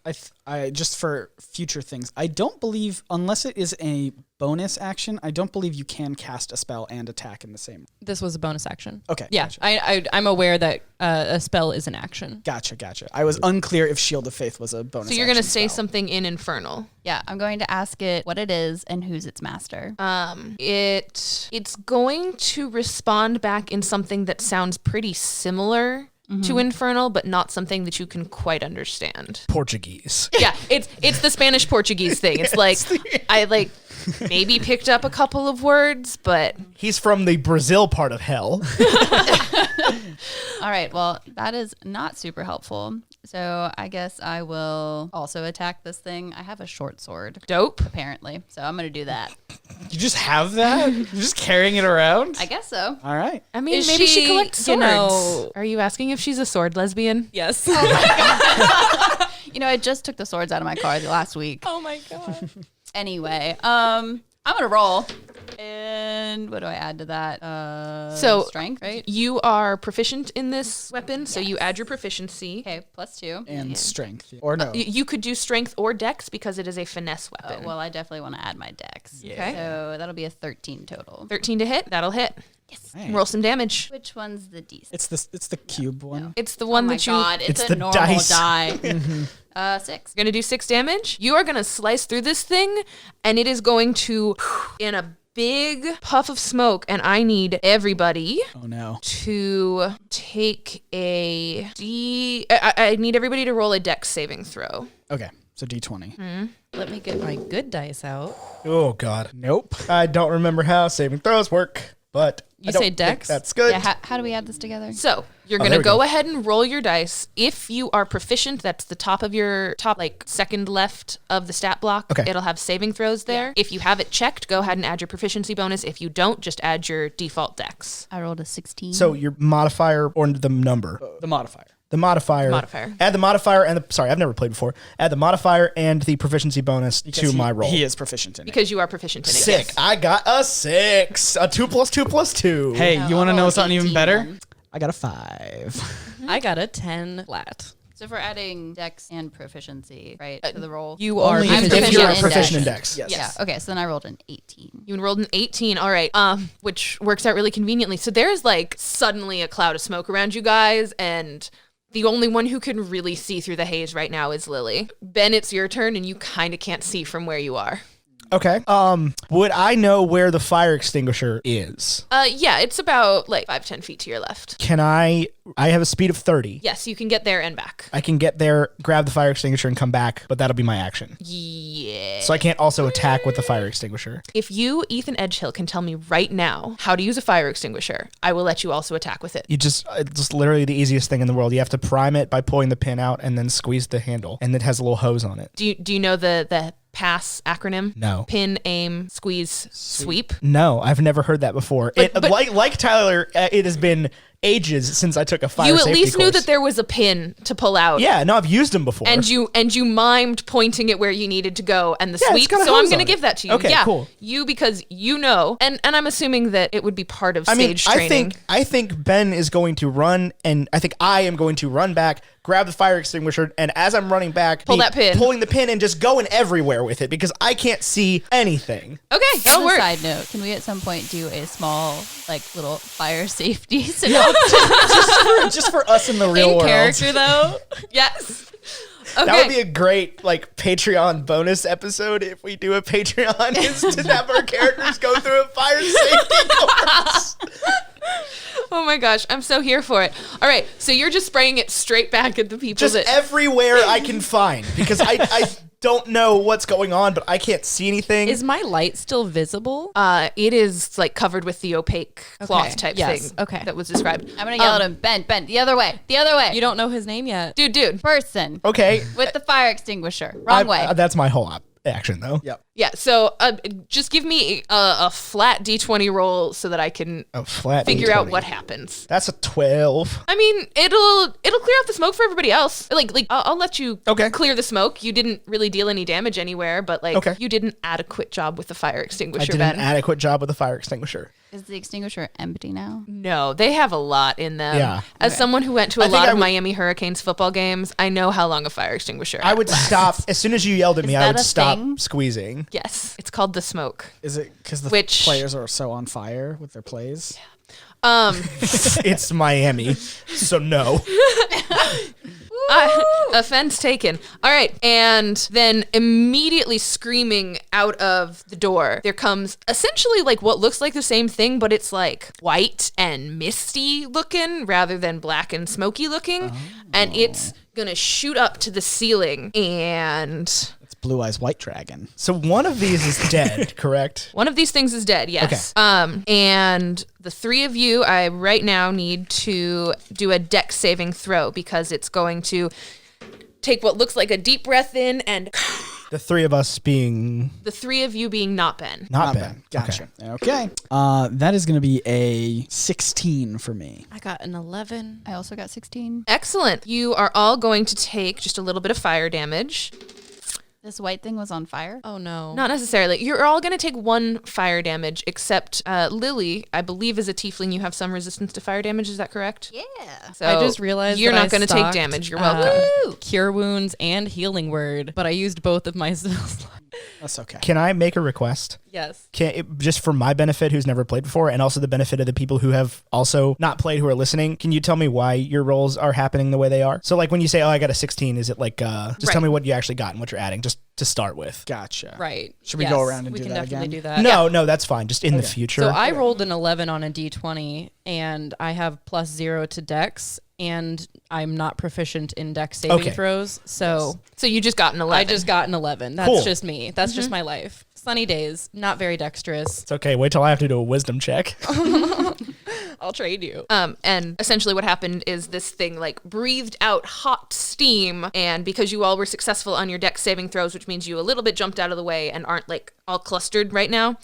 just for future things, I don't believe, unless it is a bonus action, I don't believe you can cast a spell and attack in the same. This was a bonus action. Okay. Yeah, Gotcha. I'm aware that a spell is an action. Gotcha. I was unclear if Shield of Faith was a bonus. So you're going to action say spell. something in Infernal. Yeah, I'm going to ask it what it is and who's its master. It's going to respond back in something that sounds pretty similar to Infernal, but not something that you can quite understand. Portuguese. Yeah, it's the Spanish Portuguese thing. It's like I like maybe picked up a couple of words, but He's from the Brazil part of hell. All right, well, that is not super helpful. So I guess I will also attack this thing. I have a short sword, dope. apparently, so I'm going to do that. You just have that? You're just carrying it around? I guess so. All right. I mean, Is maybe she she, collects you swords. know- Are you asking if she's a sword lesbian? Yes. You know, I just took the swords out of my car last week. Oh my god. Anyway, I'm going to roll. And what do I add to that? So strength, right? You are proficient in this weapon, so you add your proficiency. Okay, +2. And strength. Or no. You could do strength or dex because it is a finesse weapon. Well, I definitely want to add my dex. Okay. So that'll be a 13 total. 13 to hit. That'll hit. Yes. Hey. Roll some damage. Which one's the D6? It's the cube one. It's the Oh one my that you god, It's it's the a normal dice. die. 6. You're gonna do 6 damage. You are gonna slice through this thing, and it is going to in a big puff of smoke. And I need everybody Oh no. to take a D. I need everybody to roll a dex saving throw. Okay. So D20. Let me get my good dice out. Oh, God. Nope. I don't remember how saving throws work, but You I don't say think dex? That's good. Yeah, how do we add this together? So you're Oh, gonna there we go go. ahead and roll your dice. If you are proficient, that's the top of your like second left of the stat block. Okay. It'll have saving throws there. If you have it checked, go ahead and add your proficiency bonus. If you don't, just add your default dex. I rolled a 16. So your modifier or the number? The modifier. The modifier. Add the modifier and sorry, I've never played before. Add the modifier and the proficiency bonus to my roll. He is proficient in it. Because you are proficient in it. Sick. Yes. I got a 6. A 2 + 2 + 2. Hey, you want to know something even 18 better? then. I got a 5. I got a 10 flat. So if we're adding dex and proficiency, right, to the roll? You are Only I'm if you're proficient in proficient in dex. dex. Yes. Yeah. Okay. So then I rolled an 18. You enrolled an 18. All right. Which works out really conveniently. So there's like suddenly a cloud of smoke around you guys, and the only one who can really see through the haze right now is Lily. Ben, it's your turn, and you kind of can't see from where you are. Okay. Would I know where the fire extinguisher is? Yeah, it's about like 5-10 feet to your left. Can I have a speed of 30. Yes, you can get there and back. I can get there, grab the fire extinguisher, and come back, but that'll be my action. Yeah. So I can't also attack with the fire extinguisher. If you, Ethan Edgehill, can tell me right now how to use a fire extinguisher, I will let you also attack with it. You it's literally the easiest thing in the world. You have to prime it by pulling the pin out and then squeeze the handle, and it has a little hose on it. Do you know the PASS acronym? No. Pin, aim, squeeze, sweep. No, I've never heard that before. But- like Tyler, it has been ages since I took a fire You at safety least knew course. that there was a pin to pull out. Yeah, no, I've used them before. And you mimed pointing it where you needed to go and the Yeah, it's sweep. got a So I'm hose going to on give it. that to you. Okay, yeah, cool. You because you know, and I'm assuming that it would be part of I mean, stage training. I think Ben is going to run, and I think I am going to run back, grab the fire extinguisher, and as I'm running back, Pull that pin. pulling the pin and just going everywhere with it because I can't see anything. Okay, On that'll a work. side note, can we at some point do a small, like, little fire safety scenario? Just for us in the real In world. character, though. Yes. Okay. That would be a great Patreon bonus episode if we do a Patreon is to have our characters go through a fire safety course. Oh my gosh, I'm so here for it. All right, so you're just spraying it straight back at the people Just that everywhere I can find because I don't know what's going on, but I can't see anything. Is my light still visible? it is like covered with the opaque cloth Okay, type yes, thing okay. that was described. I'm going to yell at him, Ben, the other way. You don't know his name yet. Dude. Person Okay. with the fire extinguisher. Wrong way. That's my whole action, though. Yep. Yeah, so just give me a flat D20 roll so that I can A flat figure out D20. what happens. That's a 12. I mean, it'll clear out the smoke for everybody else. Like I'll let you Okay. clear the smoke. You didn't really deal any damage anywhere, but Okay. you did an adequate job with the fire I extinguisher, did Ben. an adequate job with the fire extinguisher. Is the extinguisher empty now? No, they have a lot in them. Yeah. As someone who went to a I think lot I of would- Miami Hurricanes football games, I know how long a fire extinguisher I would stop as soon as you yelled at me. I that would a stop thing? squeezing. Yes, it's called the smoke. Is it because the Which- players are so on fire with their plays? It's Miami, so no. Offense taken. All right. And then immediately screaming out of the door, there comes essentially like what looks like the same thing, but it's like white and misty looking rather than black and smoky looking. And it's going to shoot up to the ceiling. And It's Blue Eyes White Dragon. So one of these is dead, correct? one of these things is dead. Yes. And the three of you, I right now need to do a dex saving throw because it's going to take what looks like a deep breath in and The three of us being the three of you being not Ben. not Not Ben. Gotcha. Okay. That is going to be a 16 for me. I got an 11. I also got 16. Excellent. You are all going to take just a little bit of fire damage. This white thing was on fire? Oh no. Not necessarily. You're all going to take 1 fire damage, except Lily, I believe, is a tiefling. You have some resistance to fire damage. Is that correct? Yeah. So I just realized you're that not going to take stocked, damage. You're welcome. Cure wounds and healing word, but I used both of my spells. That's okay. Can I make a request? Yes. Just for my benefit, who's never played before, and also the benefit of the people who have also not played who are listening, can you tell me why your rolls are happening the way they are? So like when you say, oh, I got a 16, is it like, just tell me what you actually got and what you're adding, just to start with. Gotcha. Right. Should we go around and we do can that definitely again? do that. No, that's fine. Just in the future. So I rolled an 11 on a d20, and I have +0 to Dex, and I'm not proficient in Dex saving Okay. throws. So So you just got an 11. I just got an 11. That's Cool. just me. That's just my life. Sunny days, not very dexterous. It's okay. Wait till I have to do a wisdom check. I'll trade you. And essentially what happened is this thing like breathed out hot steam, and because you all were successful on your dex saving throws, which means you a little bit jumped out of the way and aren't like all clustered right now,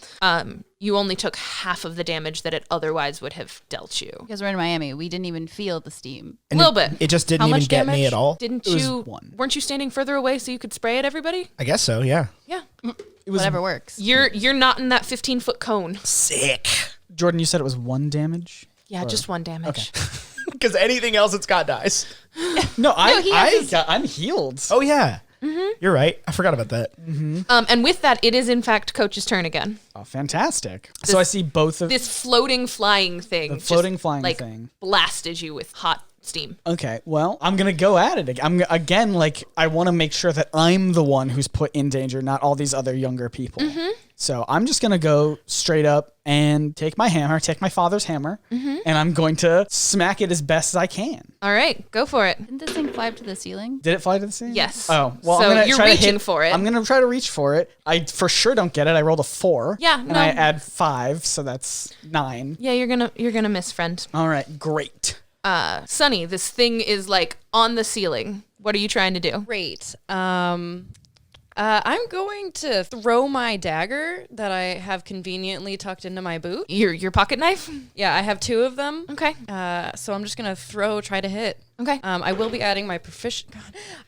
you only took half of the damage that it otherwise would have dealt you. Because we're in Miami, we didn't even feel the steam. And a little bit. It just didn't How even much get me damage? at all. Didn't It was you? 1. Weren't you standing further away so you could spray at everybody? I guess so, yeah. Yeah. It was Whatever works. You're not in that 15-foot cone. Sick. Jordan, you said it was 1 damage? Yeah, just 1 damage. Because anything else, it's got dice. No, he I'm healed. Oh, yeah. You're right. I forgot about that. And with that, it is in fact Coach's turn again. Oh, fantastic. So I see both of This floating flying thing. the floating just, flying like, thing. blasted you with hot steam. Okay, well, I'm going to go at it. Again, like, I want to make sure that I'm the one who's put in danger, not all these other younger people. So I'm just going to go straight up and take my father's hammer, and I'm going to smack it as best as I can. All right, go for it. Didn't this thing fly up to the ceiling? Did it fly to the ceiling? Yes. Oh, well, So I'm going to you're try to reaching hit, for it. I'm going to try to reach for it. I for sure don't get it. I rolled a 4. Yeah, And no. I add 5, so that's 9. Yeah, you're gonna miss, friend. All right, great. Sunny, this thing is like on the ceiling. What are you trying to do? Great. I'm going to throw my dagger that I have conveniently tucked into my boot. Your pocket knife? Yeah, I have 2 of them. Okay. So I'm just going to try to hit. Okay. I will be adding my God,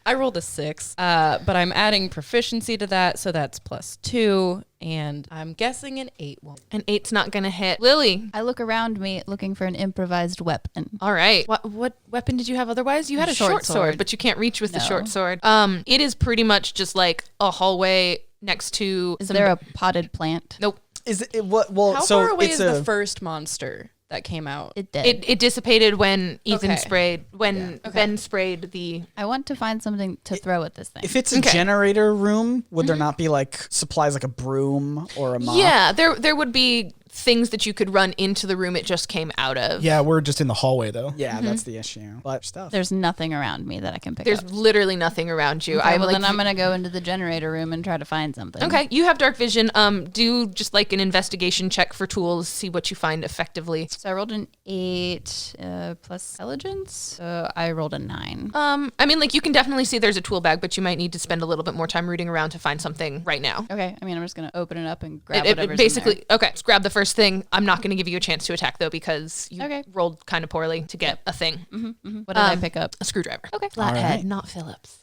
I rolled a 6, but I'm adding proficiency to that, so that's +2, and I'm guessing an 8 won't. An 8's not gonna hit. Lily. I look around me looking for an improvised weapon. All right. What weapon did you have otherwise? You had a short sword, but you can't reach with the No. short sword. It is pretty much just like a hallway next to. Is there a potted plant? Nope. Is it what? Well, How so far away it's is a the first monster that came out? It did. It dissipated when Ethan Okay. sprayed. When Ben sprayed the. I want to find something to throw at this thing. If it's a Okay. generator room, would there not be like supplies like a broom or a mop? Yeah, there would be things that you could run into the room it just came out of. Yeah, we're just in the hallway, though. Yeah, that's the issue. But stuff. There's nothing around me that I can pick There's up. literally nothing around you. Okay, well, then I'm going to go into the generator room and try to find something. Okay, you have dark vision. Do just like an investigation check for tools, see what you find effectively. So I rolled an 8 plus intelligence. So I rolled a 9. I mean, like you can definitely see there's a tool bag, but you might need to spend a little bit more time rooting around to find something right now. Okay, I mean, I'm just going to open it up and grab It whatever's basically, in there. okay, just grab the first thing. I'm not going to give you a chance to attack though because you Okay. rolled kind of poorly to get a thing. What did I pick up? A screwdriver. Okay. Flathead, right. not Phillips.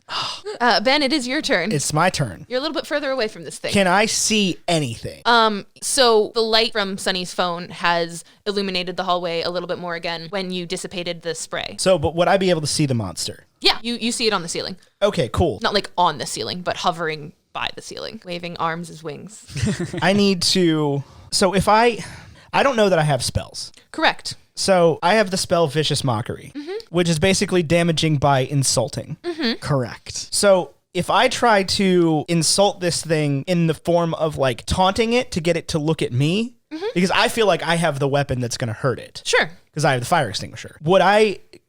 Ben, it is your turn. It's my turn. You're a little bit further away from this thing. Can I see anything? So the light from Sunny's phone has illuminated the hallway a little bit more again when you dissipated the spray. But would I be able to see the monster? Yeah, you see it on the ceiling. Okay, cool. Not like on the ceiling, but hovering by the ceiling, waving arms as wings. I need to. So if I don't know that I have spells. Correct. So I have the spell Vicious Mockery, which is basically damaging by insulting. Correct. So if I try to insult this thing in the form of like taunting it to get it to look at me, because I feel like I have the weapon that's going to hurt it, Sure. because I have the fire extinguisher.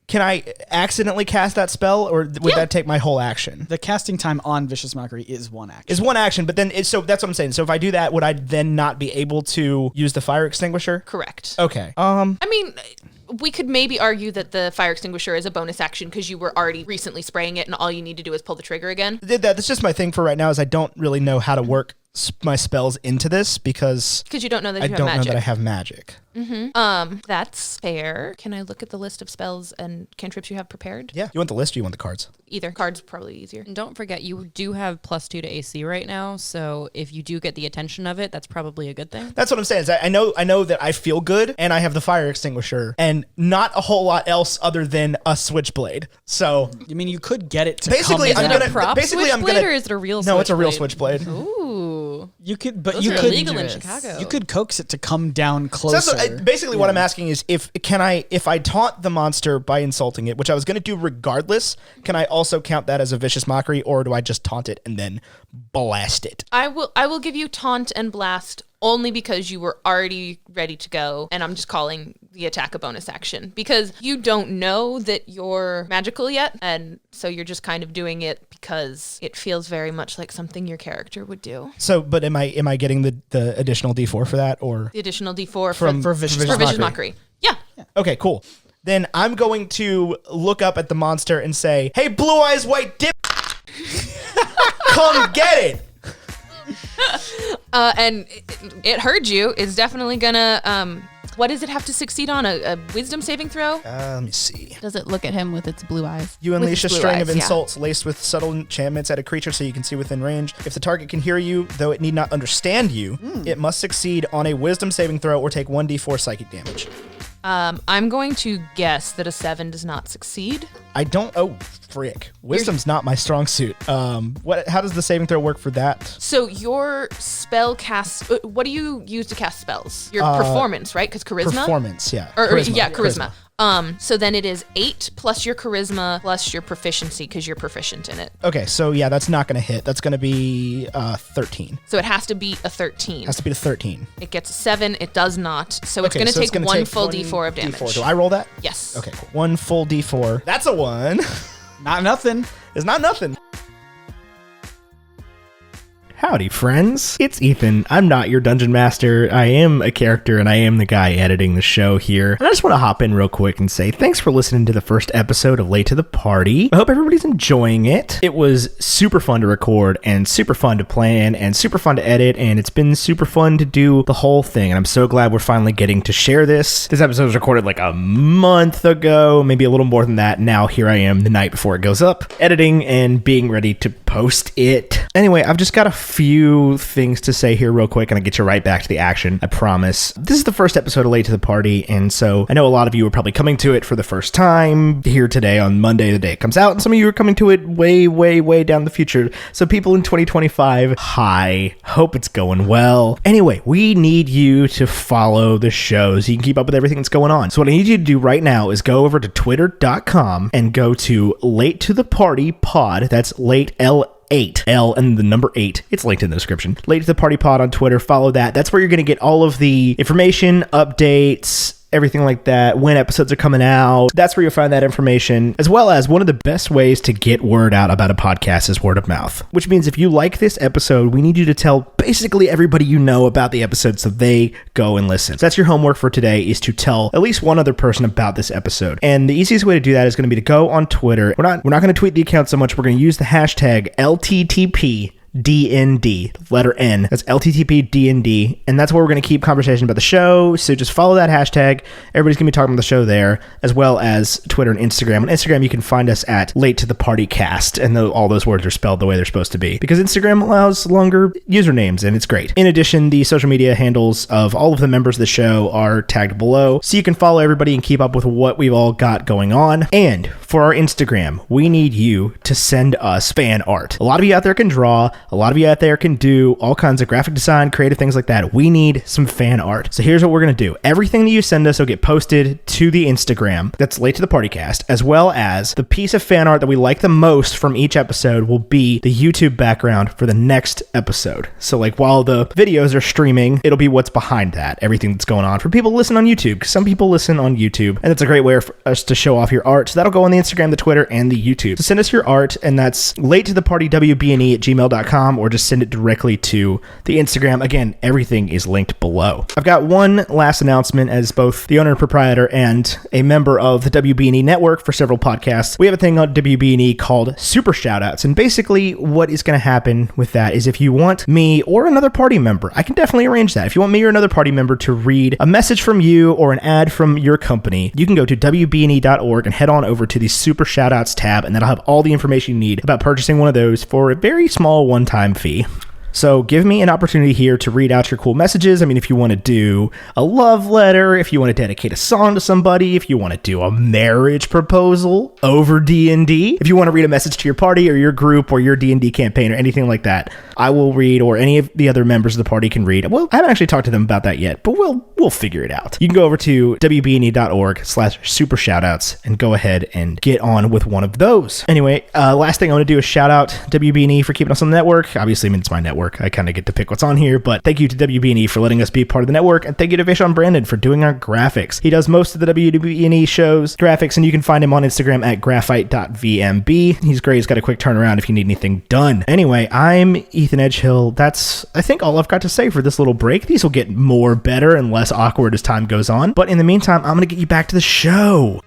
Can I accidentally cast that spell, or would Yeah. that take my whole action? The casting time on Vicious Mockery is 1 action. Is one action, but then so that's what I'm saying. So if I do that, would I then not be able to use the fire extinguisher? Correct. Okay. I mean, we could maybe argue that the fire extinguisher is a bonus action because you were already recently spraying it and all you need to do is pull the trigger again. That's just my thing for right now. Is I don't really know how to work my spells into this because Because you don't know that I you have don't know magic. that I have magic. That's fair. Can I look at the list of spells and cantrips you have prepared? Yeah. You want the list or you want the cards? Either. Cards probably easier. And don't forget, you do have +2 to AC right now, so if you do get the attention of it, that's probably a good thing. That's what I'm saying. Is I know that I feel good and I have the fire extinguisher and not a whole lot else other than a switchblade. So I mean, you could get it to basically, come I'm down. gonna Prop basically I'm switchblade, gonna. or is it a real No, it's a real switchblade? switchblade. Ooh. You could, but Those you are could illegal in dangerous. Chicago. You could coax it to come down So closer. basically, what I'm asking is if I taunt the monster by insulting it, which I was going to do regardless, can I also count that as a vicious mockery, or do I just taunt it and then blast it? I will give you taunt and blast only because you were already ready to go, and I'm just calling the attack a bonus action because you don't know that you're magical yet, and so you're just kind of doing it because it feels very much like something your character would do. So, but am I getting the additional D4 for that, or The additional D4 for for vicious for vicious mockery? mockery. Yeah. Okay, cool. Then I'm going to look up at the monster and say, "Hey, blue eyes, white dip, come get it." And it heard you. It's definitely gonna. What does it have to succeed on? A wisdom saving throw? Let me see. Does it look at him with its blue eyes? You unleash a blue string eyes, of yeah. insults laced with subtle enchantments at a creature so you can see within range. If the target can hear you, though it need not understand you, it must succeed on a wisdom saving throw or take 1d4 psychic damage. I'm going to guess that a 7 does not succeed. I don't. Oh, frick! Wisdom's not my strong suit. What? How does the saving throw work for that? So your spell cast. What do you use to cast spells? Your performance, right? Because charisma. Performance, yeah. Charisma. So then it is 8 plus your charisma plus your proficiency because you're proficient in it. Okay, so yeah, that's not going to hit. That's going to be 13. So it has to be a 13. Has to be the 13. It gets a 7. It does not. So it's Okay, going to so it's take gonna one take full one d4 of damage. D4. Do I roll that? Yes. Okay, cool. 1 full d4. That's a 1. Not nothing. It's not nothing. Howdy, friends. It's Ethan. I'm not your dungeon master. I am a character, and I am the guy editing the show here. And I just want to hop in real quick and say thanks for listening to the first episode of Late to the Party. I hope everybody's enjoying it. It was super fun to record, and super fun to plan, and super fun to edit, and it's been super fun to do the whole thing, and I'm so glad we're finally getting to share this. This episode was recorded like a month ago, maybe a little more than that. Now here I am the night before it goes up, editing and being ready to post it. Anyway, I've just got a few things to say here real quick, and I'll get you right back to the action, I promise. This is the first episode of Late to the Party, and so I know a lot of you are probably coming to it for the first time here today on Monday, the day it comes out, and some of you are coming to it way, way, way down the future. So people in 2025, hi. Hope it's going well. Anyway, we need you to follow the show so you can keep up with everything that's going on. So what I need you to do right now is go over to twitter.com and go to Late to the Party Pod. That's late L and the number 8. It's linked in the description. Late to the Party Pod on Twitter. Follow that. That's where you're going to get all of the information, updates, everything like that, when episodes are coming out. That's where you'll find that information, as well as one of the best ways to get word out about a podcast is word of mouth, which means if you like this episode, we need you to tell basically everybody you know about the episode so they go and listen. So that's your homework for today, is to tell at least one other person about this episode. And the easiest way to do that is going to be to go on Twitter. We're not going to tweet the account so much. We're going to use the hashtag LTTPDND, letter N. That's LTTPDND, and that's where we're going to keep conversation about the show. So just follow that hashtag. Everybody's going to be talking about the show there, as well as Twitter and Instagram. On Instagram, you can find us at Late to the Party Cast, and all those words are spelled the way they're supposed to be, because Instagram allows longer usernames, and it's great. In addition, the social media handles of all of the members of the show are tagged below, so you can follow everybody and keep up with what we've all got going on. And for our Instagram, we need you to send us fan art. A lot of you out there can draw. A lot of you out there can do all kinds of graphic design, creative things like that. We need some fan art. So here's what we're going to do. Everything that you send us will get posted to the Instagram. That's Late to the Party Cast, as well as the piece of fan art that we like the most from each episode will be the YouTube background for the next episode. So like while the videos are streaming, it'll be what's behind that, everything that's going on for people who listen on YouTube, because some people listen on YouTube, and it's a great way for us to show off your art. So that'll go on the Instagram, the Twitter, and the YouTube. So send us your art, and that's latetothepartywbne@gmail.com, or just send it directly to the Instagram. Again, everything is linked below. I've got one last announcement. As both the owner and proprietor and a member of the WBNE network for several podcasts, we have a thing on WBNE called Super Shoutouts, and basically what is going to happen with that is if you want me or another party member, I can definitely arrange that. If you want me or another party member to read a message from you or an ad from your company, you can go to WBNE.org and head on over to the Super Shoutouts tab, and that'll have all the information you need about purchasing one of those for a very small one-time fee. So give me an opportunity here to read out your cool messages. I mean, if you want to do a love letter, if you want to dedicate a song to somebody, if you want to do a marriage proposal over D&D, if you want to read a message to your party or your group or your D&D campaign or anything like that, I will read, or any of the other members of the party can read. Well, I haven't actually talked to them about that yet, but we'll figure it out. You can go over to wbne.org/supershoutouts and go ahead and get on with one of those. Anyway, last thing I want to do is shout out WBNE for keeping us on the network. Obviously, I mean, it's my network. network. I kind of get to pick what's on here, but thank you to WBNE for letting us be part of the network, and thank you to Vaishon Brandon for doing our graphics. He does most of the WBNE shows graphics, and you can find him on Instagram at graphite.vmb. He's great. He's got a quick turnaround if you need anything done. Anyway, I'm Ethan Edgehill. That's, I think, all I've got to say for this little break. These will get more better and less awkward as time goes on, but in the meantime, I'm going to get you back to the show.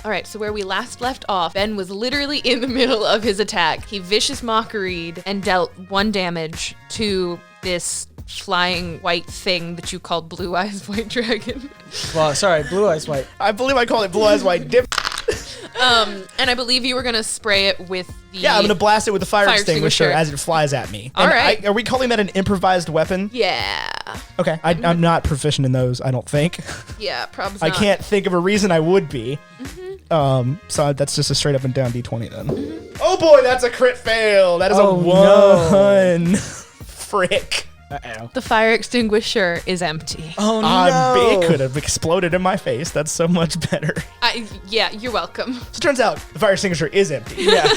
All right, so where we last left off, Ben was literally in the middle of his attack. He vicious mockeried and dealt 1 damage to this flying white thing that you called Blue Eyes White Dragon. Well, sorry, Blue Eyes White. I believe I called it Blue Eyes White Dip. And I believe you were going to spray it with the... Yeah, I'm going to blast it with the fire extinguisher extinguisher as it flies at me. All And right. are we calling that an improvised weapon? Yeah. Okay, I'm not proficient in those, I don't think. Yeah, probably I not. can't think of a reason I would be. So that's just a straight up and down D20 then. Oh boy, that's a crit fail. That is a 1. Frick. Uh-oh. The fire extinguisher is empty. Oh, no. It could have exploded in my face. That's so much better. Yeah, you're welcome. So it turns out the fire extinguisher is empty. Yeah.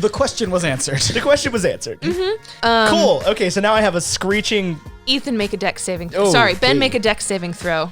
The question was answered. The question was answered. Cool. Okay, so now I have a screeching... Ethan, make a dex saving throw. Oh, Sorry, Ben, okay. make a dex saving throw.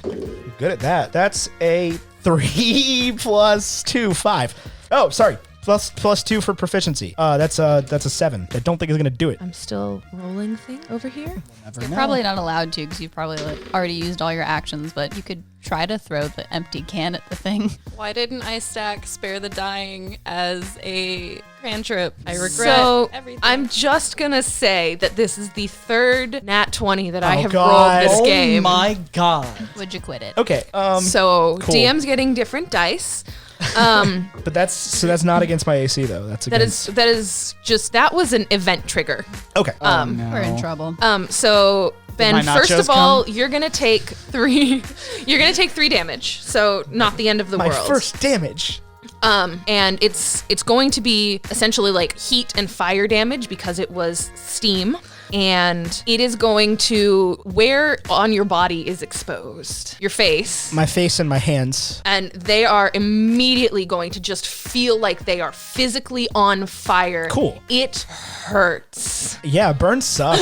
Good at that. That's a 3 plus 2, 5. Oh, sorry. Plus 2 for proficiency. That's a 7. I don't think it's gonna do it. I'm still rolling thing over here. You're probably not allowed to because you've probably already used all your actions, but you could try to throw the empty can at the thing. Why didn't I stack Spare the Dying as a cantrip? I regret So everything. I'm just gonna say that this is the 3rd nat 20 that I Oh, have God. rolled this Oh game. my god. Would you quit it? Okay. So cool. DM's getting different dice. But that's not against my AC though. That's That against. that was an event trigger. Okay. We're in trouble. So Ben, my first nachos of all, you're gonna take 3. You're gonna take 3 damage. So not the end of the my world. first damage. And it's going to be essentially like heat and fire damage because it was steam. And it is going to, where on your body is exposed? Your face. My face and my hands. And they are immediately going to just feel like they are physically on fire. Cool. It hurts Yeah, burns suck.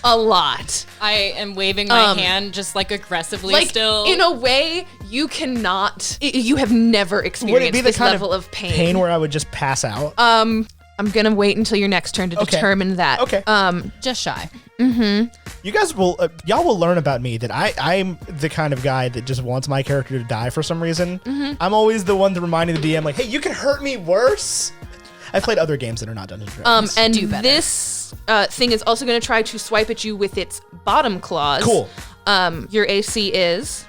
a lot. I am waving my hand just like aggressively Like, still. in a way, you cannot, you have never Would it experienced be the this kind level of of pain. where I would just pass out? I'm going to wait until your next turn to Okay. determine that. Okay. Just shy. You guys will, y'all will learn about me that I'm the kind of guy that just wants my character to die for some reason. I'm always the one to reminding the DM, like, hey, you can hurt me worse. I've played other games that are not Dungeons & Dragons. And Do better. this thing is also going to try to swipe at you with its bottom claws. Cool. Your AC is...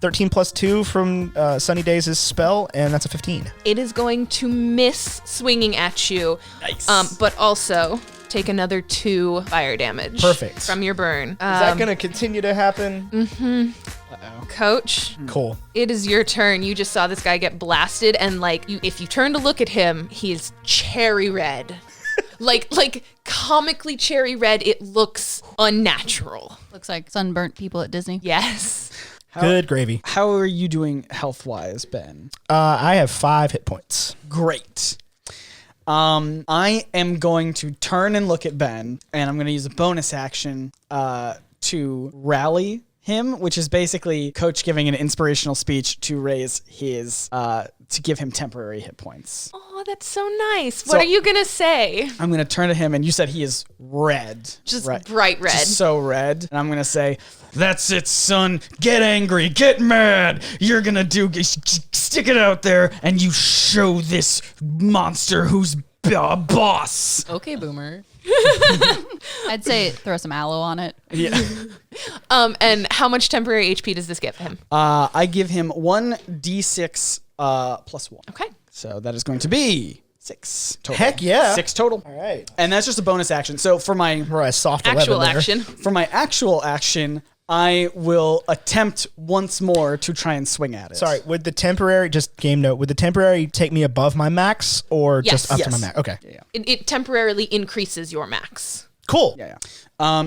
13 plus 2 from Sunny Days' spell, and that's a 15. It is going to miss swinging at you. Nice. But also take another 2 fire damage. Perfect. From your burn. Is that going to continue to happen? Coach, Cool. it is your turn. You just saw this guy get blasted, and like, if you turn to look at him, he is cherry red. like comically cherry red. It looks unnatural. Looks like sunburnt people at Disney. Yes. Good gravy. How are you doing health-wise, Ben? I have 5 hit points. Great. I am going to turn and look at Ben, and I'm going to use a bonus action to rally him, which is basically Coach giving an inspirational speech to raise his, to give him temporary hit points. Oh, that's so nice. So- What are you going to say? I'm going to turn to him, and you said he is red. Just right? bright red. Just so red. And I'm going to say, that's it, son. Get angry. Get mad. You're going to stick it out there, and you show this monster who's boss. Okay, boomer. I'd say throw some aloe on it. Yeah. And how much temporary HP does this give him? I give him 1d6 plus 1. Okay. So that is going to be 6 total. Heck yeah. 6 total. All right. And that's just a bonus action. So for my We're a soft 11 Actual there. action. actual action, I will attempt once more to try and swing at it. Sorry, would the temporary, just game note, would the temporary take me above my max or Yes. just up to my Yes. max? Okay. Yeah. It temporarily increases your max. Cool. Yeah.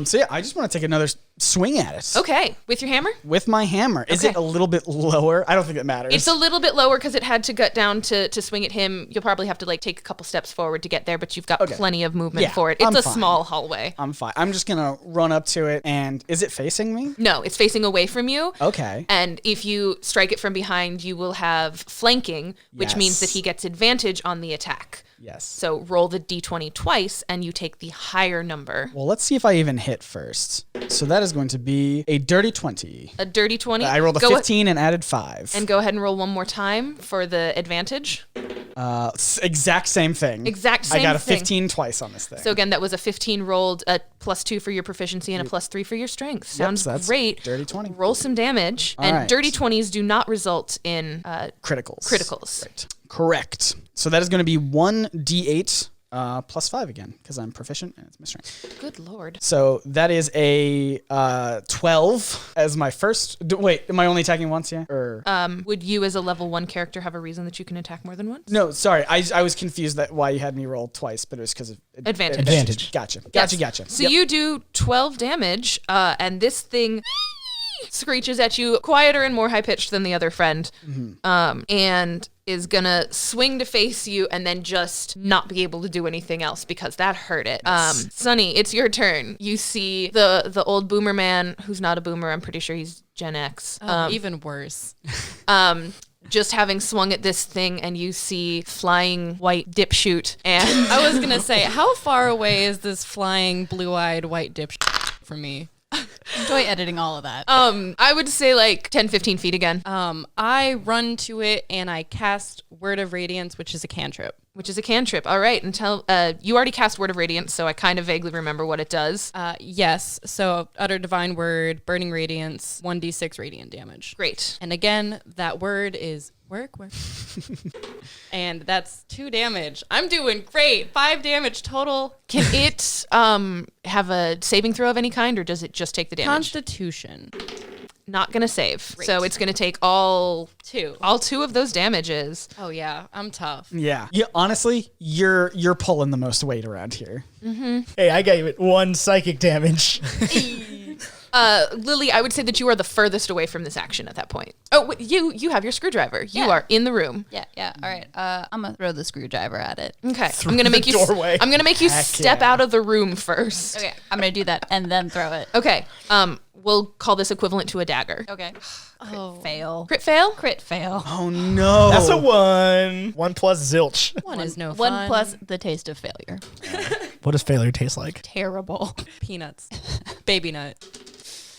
So yeah, I just want to take another swing at it. Okay, with your hammer? With my hammer. Is Okay. it a little bit lower? I don't think it matters. It's a little bit lower because it had to gut down to swing at him. You'll probably have to like take a couple steps forward to get there, but you've got plenty of movement Yeah, for it. It's I'm a fine. small hallway. I'm fine. I'm just going to run up to it. And is it facing me? No, it's facing away from you. Okay. And if you strike it from behind, you will have flanking, which means that Yes. he gets advantage on the attack. Yes. So roll the d20 twice, and you take the higher number. Well, let's see if I even hit first. So that is going to be a dirty 20. A dirty 20. I rolled a Go 15 and added 5. And go ahead and roll one more time for the advantage. Exact same thing. Exact same I got a thing. 15 twice on this thing. So again, that was a 15 rolled, a +2 for your proficiency, and a +3 for your strength. Sounds so that's great. dirty 20. Roll some damage. All And right. dirty 20s do not result in Criticals. criticals. Right. Correct. So that is going to be 1d8 plus 5 again, because I'm proficient and it's my strength. Good lord. So that is a 12 as my first. Wait, am I only attacking once? Yeah. Or Would you, as a level 1 character, have a reason that you can attack more than once? no, sorry, I was confused that why you had me roll twice, but it was because of Advantage. Advantage. Gotcha. Yes. Gotcha. So Yep. you do 12 damage, and this thing screeches at you, quieter and more high pitched than the other friend, and is gonna swing to face you and then just not be able to do anything else because that hurt it. Sunny, it's your turn. You see the old boomer man, who's not a boomer, I'm pretty sure he's Gen X. Even worse. Just having swung at this thing, and you see flying white dip shoot, and I was going to say, how far away is this flying blue-eyed white dip from me? Enjoy editing all of that. I would say like 10-15 feet again. I run to it and I cast Word of Radiance, which is a cantrip. Which is a cantrip. All right. Until you already cast Word of Radiance, so I kind of vaguely remember what it does. Yes. So utter divine word, burning radiance, 1d6 radiant damage. Great. And again, that word is work. And that's 2 damage. I'm doing great. 5 damage total. Can it have a saving throw of any kind, or does it just take the damage? Constitution. Not gonna save. So it's gonna take all 2. two of those damages. Oh yeah, I'm tough. Yeah. Honestly, you're pulling the most weight around here. Hey, I gave it 1 psychic damage. Lily, I would say that you are the furthest away from this action at that point. Oh, wait, you have your screwdriver. You Yeah. are in the room. Yeah. All right. I'm gonna throw the screwdriver at it. Okay. I'm gonna make you. doorway. I'm gonna make you Heck step yeah. out of the room first. Okay. I'm gonna do that and then throw it. Okay. We'll call this equivalent to a dagger. Okay. Oh. Fail. Crit fail. Crit fail. Oh no. That's a 1. 1 plus zilch. One is no One fun. plus the taste of failure. What does failure taste like? Terrible. Peanuts. Baby nut.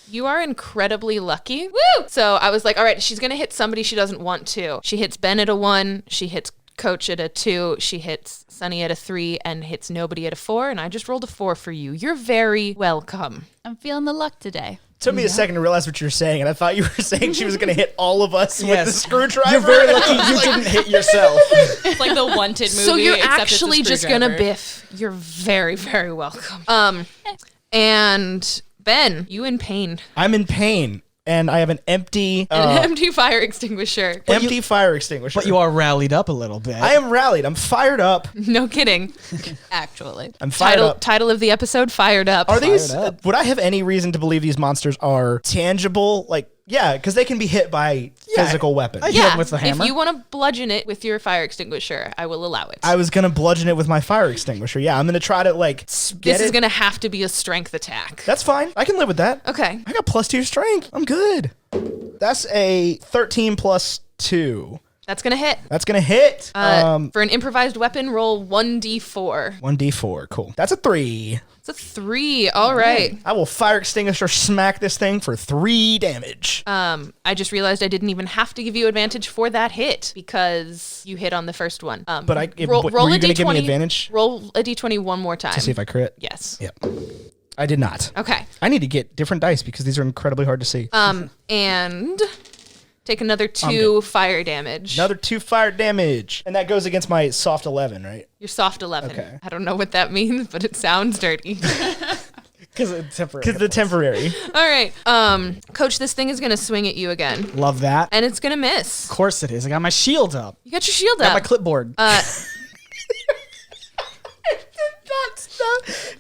You are incredibly lucky. Woo! So I was like, all right, she's going to hit somebody she doesn't want to. She hits Ben at a 1. She hits Coach at a 2. She hits Sunny at a 3 and hits nobody at a 4. And I just rolled a 4 for you. You're very welcome. I'm feeling the luck today. Took me a second to realize what you were saying, and I thought you were saying she was going to hit all of us with the screwdriver. You're very lucky you didn't hit yourself. It's like the Wanted movie. So you're except it's a actually just going to screwdriver. biff. You're very, very welcome. And Ben, you in pain. I'm in pain, and I have an empty Empty fire extinguisher. empty fire extinguisher. But you are rallied up a little bit. I am rallied. I'm fired up. No kidding. Actually. I'm fired up. Title of the episode, Fired Up. Are these? up. Would I have any reason to believe these monsters are tangible? Like, yeah, because they can be hit by physical weapons. I hit him with the hammer. If you want to bludgeon it with your fire extinguisher, I will allow it. I was gonna bludgeon it with my fire extinguisher. Yeah, I'm gonna try to like get This is it. going to have to be a strength attack. That's fine. I can live with that. Okay. I got +2 strength. I'm good. That's a 13 plus 2. That's going to hit. That's gonna hit. For an improvised weapon, roll 1d4. 1d4. Cool. That's a 3. It's a 3. All right. I will fire extinguisher smack this thing for 3 damage. I just realized I didn't even have to give you advantage for that hit because you hit on the first one. But were you a gonna d20. give me advantage? Roll a d20 one more time. To see if I crit. Yes. Yep. I did not. Okay. I need to get different dice because these are incredibly hard to see. And take another 2 fire damage. Another 2 fire damage. And that goes against my soft 11, right? Your soft 11. Okay. I don't know what that means, but it sounds dirty. Because it's temporary. Because the temporary. All right. Coach, this thing is going to swing at you again. Love that. And it's going to miss. Of course it is. I got my shield up. You got your shield Got up. my clipboard.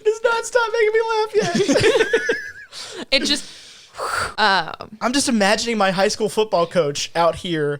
does not stop making me laugh yet. It just I'm just imagining my high school football coach out here.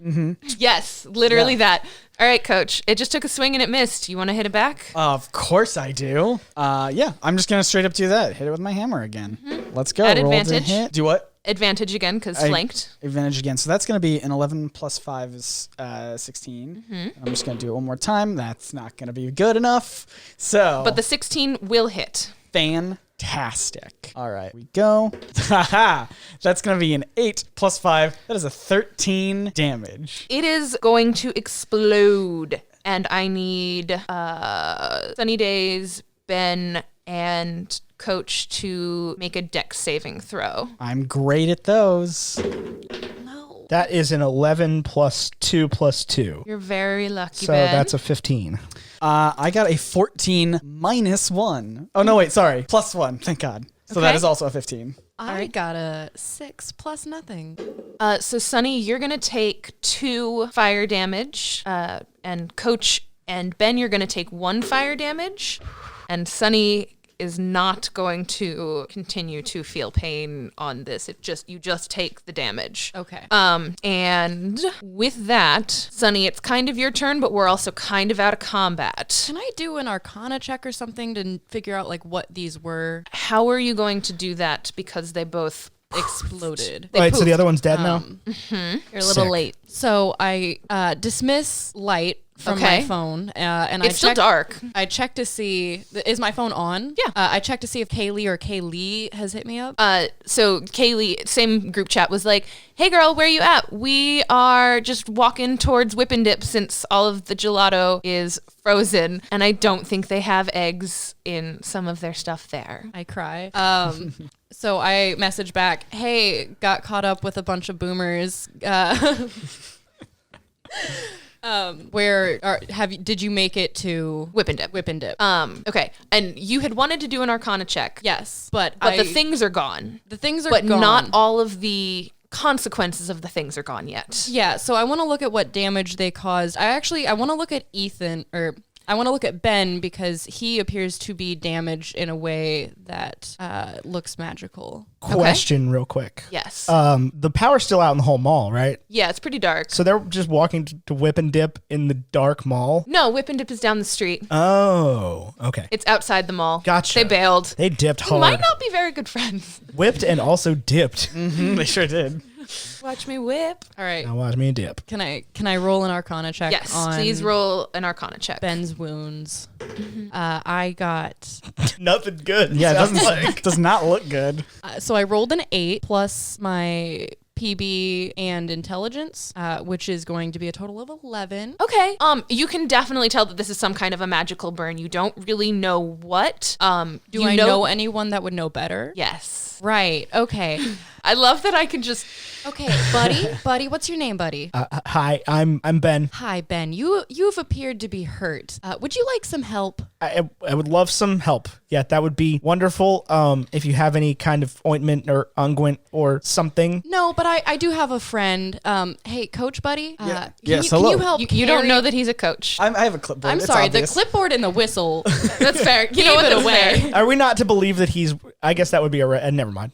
yes, literally that. All right, coach. It just took a swing and it missed. You want to hit it back? Of course I do. Yeah, I'm just gonna straight up do that. Hit it with my hammer again. Let's go. At Roll to advantage. hit. Do what? Advantage again because flanked. Advantage again. So that's gonna be an 11 plus 5 is 16. I'm just gonna do it one more time. That's not gonna be good enough. So, But the 16 will hit. fantastic. All right, we go. Haha. That's gonna be an 8 plus 5. That is a 13 damage. It is going to explode, and I need Sunny Days, Ben, and Coach to make a dex saving throw. I'm great at those. No. That is an 11 plus 2 plus 2. You're very lucky, So Ben. that's a 15. I got a 14 minus 1. Oh, no, wait, sorry. Plus 1, thank God. So that Okay. is also a 15. I got a 6 plus nothing. So, Sunny, you're going to take 2 fire damage, and Coach and Ben, you're going to take 1 fire damage, and Sunny is not going to continue to feel pain on this. You just take the damage. Okay. And with that, Sunny, it's kind of your turn, but we're also kind of out of combat. Can I do an Arcana check or something to figure out like what these were? How are you going to do that? Because they both Exploded. Right, so the other one's dead now? You're a little Sick. late. So I dismiss light from Okay. my phone, and It's still dark. I check to see is my phone on? Yeah. I check to see if Kaylee or Kaylee has hit me up. So Kaylee, same group chat, was like, "Hey girl, where you at? We are just walking towards Whip and Dip since all of the gelato is frozen, and I don't think they have eggs in some of their stuff there." I cry. So I message back, "Hey, got caught up with a bunch of boomers. Did you make it to Whip and Dip. Whip and Dip?" Okay, and you had wanted to do an Arcana check. Yes, but the things are gone. the things are But gone. not all of the consequences of the things are gone yet. Yeah, so I want to look at what damage they caused. I want to look at I want to look at Ben because he appears to be damaged in a way that looks magical. Question real quick. Yes. The power's still out in the whole mall, right? Yeah, it's pretty dark. So they're just walking to Whip and Dip in the dark mall? No, Whip and Dip is down the street. Oh, okay. It's outside the mall. Gotcha. They bailed. They dipped They hard. might not be very good friends. Whipped and also dipped. They sure did. Watch me whip. All right. Now watch me dip. Can I roll an Arcana check? Yes, on please roll an Arcana check. Ben's wounds. I got Nothing good. Yeah, it sounds doesn't, like. does not look good. so I rolled an 8 plus my PB and intelligence, which is going to be a total of 11. Okay. You can definitely tell that this is some kind of a magical burn. You don't really know what. Do I know anyone that would know better? Yes. Right. Okay. I love that I can just. Okay, buddy, what's your name, buddy? Hi, I'm Ben. Hi, Ben. You've appeared to be hurt. Would you like some help? I would love some help. Yeah, that would be wonderful. If you have any kind of ointment or unguent or something. No, but I do have a friend. Hey, Coach, buddy. Yes, Can hello. you help? You don't carry- know that he's a coach. I have a clipboard. I'm It's sorry. obvious. The clipboard and the whistle. That's fair. You know what? Gave it That's away. fair. Are we not to believe that he's? I guess that would be a. Never mind.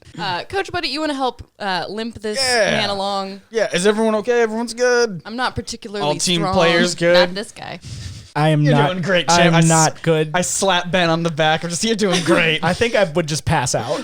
Coach, buddy, you want to help limp this man along? Yeah, is everyone okay? Everyone's good. I'm not particularly All team strong. players good. Not this guy. I am You're not doing great, champ. I'm not good. I slap Ben on the back. I'm just, you're doing great. I think I would just pass out.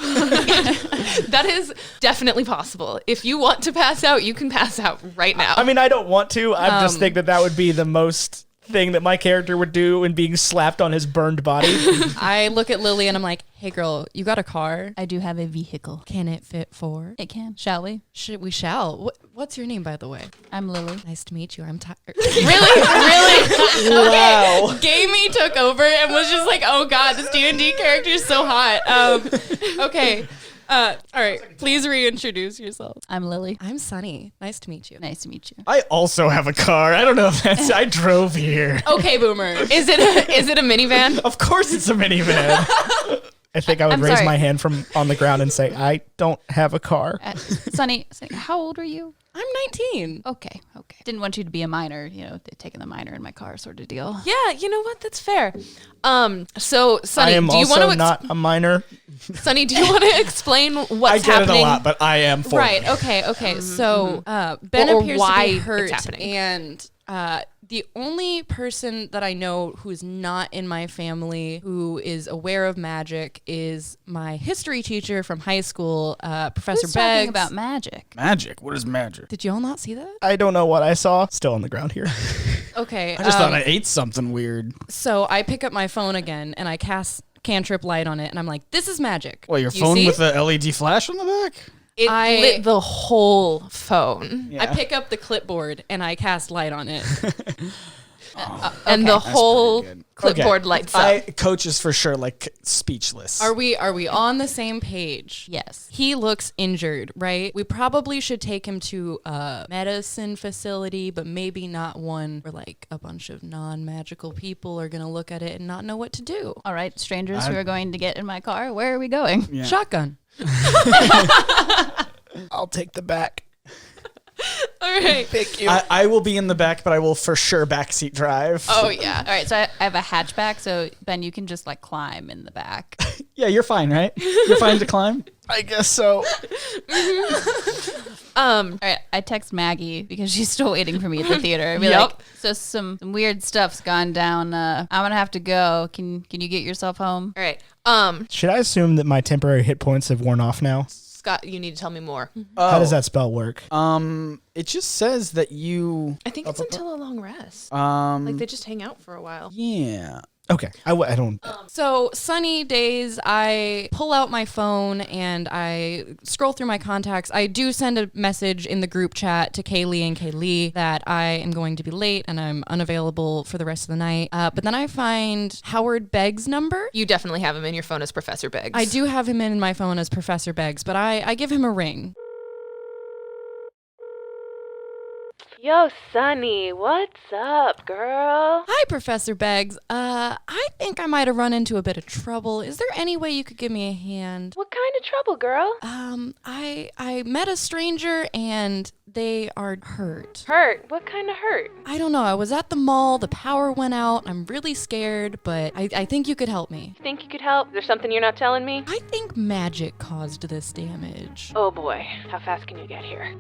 That is definitely possible. If you want to pass out, you can pass out right now. I mean, I don't want to. I just think that would be the most thing that my character would do in being slapped on his burned body. I look at Lily and I'm like, "Hey, girl, you got a car? I do have a vehicle. Can it fit 4? It can. Shall we? We shall. What's your name, by the way? I'm Lily. Nice to meet you. I'm tired. really? Wow. Gamey took over and was just like, "Oh God, this D&D character is so hot." Okay. All right. Please reintroduce yourself. I'm Lily. I'm Sunny. Nice to meet you. Nice to meet you. I also have a car. I don't know if that's. I drove here. Okay, Boomer. Is it a minivan? Of course it's a minivan. I think I would I'm raise sorry. my hand from on the ground and say, I don't have a car. Sunny, how old are you? I'm 19. Okay. Didn't want you to be a minor, taking the minor in my car sort of deal. Yeah, you know what? That's fair. So Sonny, I am do you want also to not a minor. Sonny, do you want to explain what's I get happening? it a lot, but I am 40. Right. Okay. So Ben Or appears why to be it's hurt, happening. and the only person that I know who's not in my family who is aware of magic is my history teacher from high school, Professor Who's Beggs. talking about magic? Magic? What is magic? Did y'all not see that? I don't know what I saw. Still on the ground here. Okay. I just thought I ate something weird. So I pick up my phone again and I cast cantrip light on it, and I'm like, "This is magic." Well, your You phone see? with the LED flash on the back? It I- lit the whole phone. Yeah. I pick up the clipboard and I cast light on it. And the whole pretty good. clipboard lights up. Coach is for sure like speechless. Are we on the same page? Yes. He looks injured, right? We probably should take him to a medicine facility, but maybe not one where like a bunch of non-magical people are going to look at it and not know what to do. All right, strangers who are going to get in my car, where are we going? Yeah. Shotgun. I'll take the back. All right. Thank you. I will be in the back, but I will for sure backseat drive. Oh, yeah. All right, so I have a hatchback, so Ben, you can just like climb in the back. Yeah, you're fine, right? You're fine to climb? I guess so. All right, I text Maggie because she's still waiting for me at the theater. I'd be Yep. like, so some weird stuff's gone down. I'm gonna have to go. Can you get yourself home? All right. Should I assume that my temporary hit points have worn off now? Scott, you need to tell me more. How does that spell work? It just says that you. I think it's until a long rest. Um. They just hang out for a while. Yeah. Okay. I don't. So, sunny days, I pull out my phone and I scroll through my contacts. I do send a message in the group chat to Kaylee and Kaylee that I am going to be late and I'm unavailable for the rest of the night. But then I find Howard Begg's number. You definitely have him in your phone as Professor Beggs. I do have him in my phone as Professor Beggs, but I give him a ring. Yo, Sonny, what's up, girl? Hi, Professor Beggs. I think I might have run into a bit of trouble. Is there any way you could give me a hand? What kind of trouble, girl? I met a stranger and they are hurt. Hurt? What kind of hurt? I don't know. I was at the mall. The power went out. I'm really scared, but I think you could help me. Think you could help? There's something you're not telling me? I think magic caused this damage. Oh boy, how fast can you get here?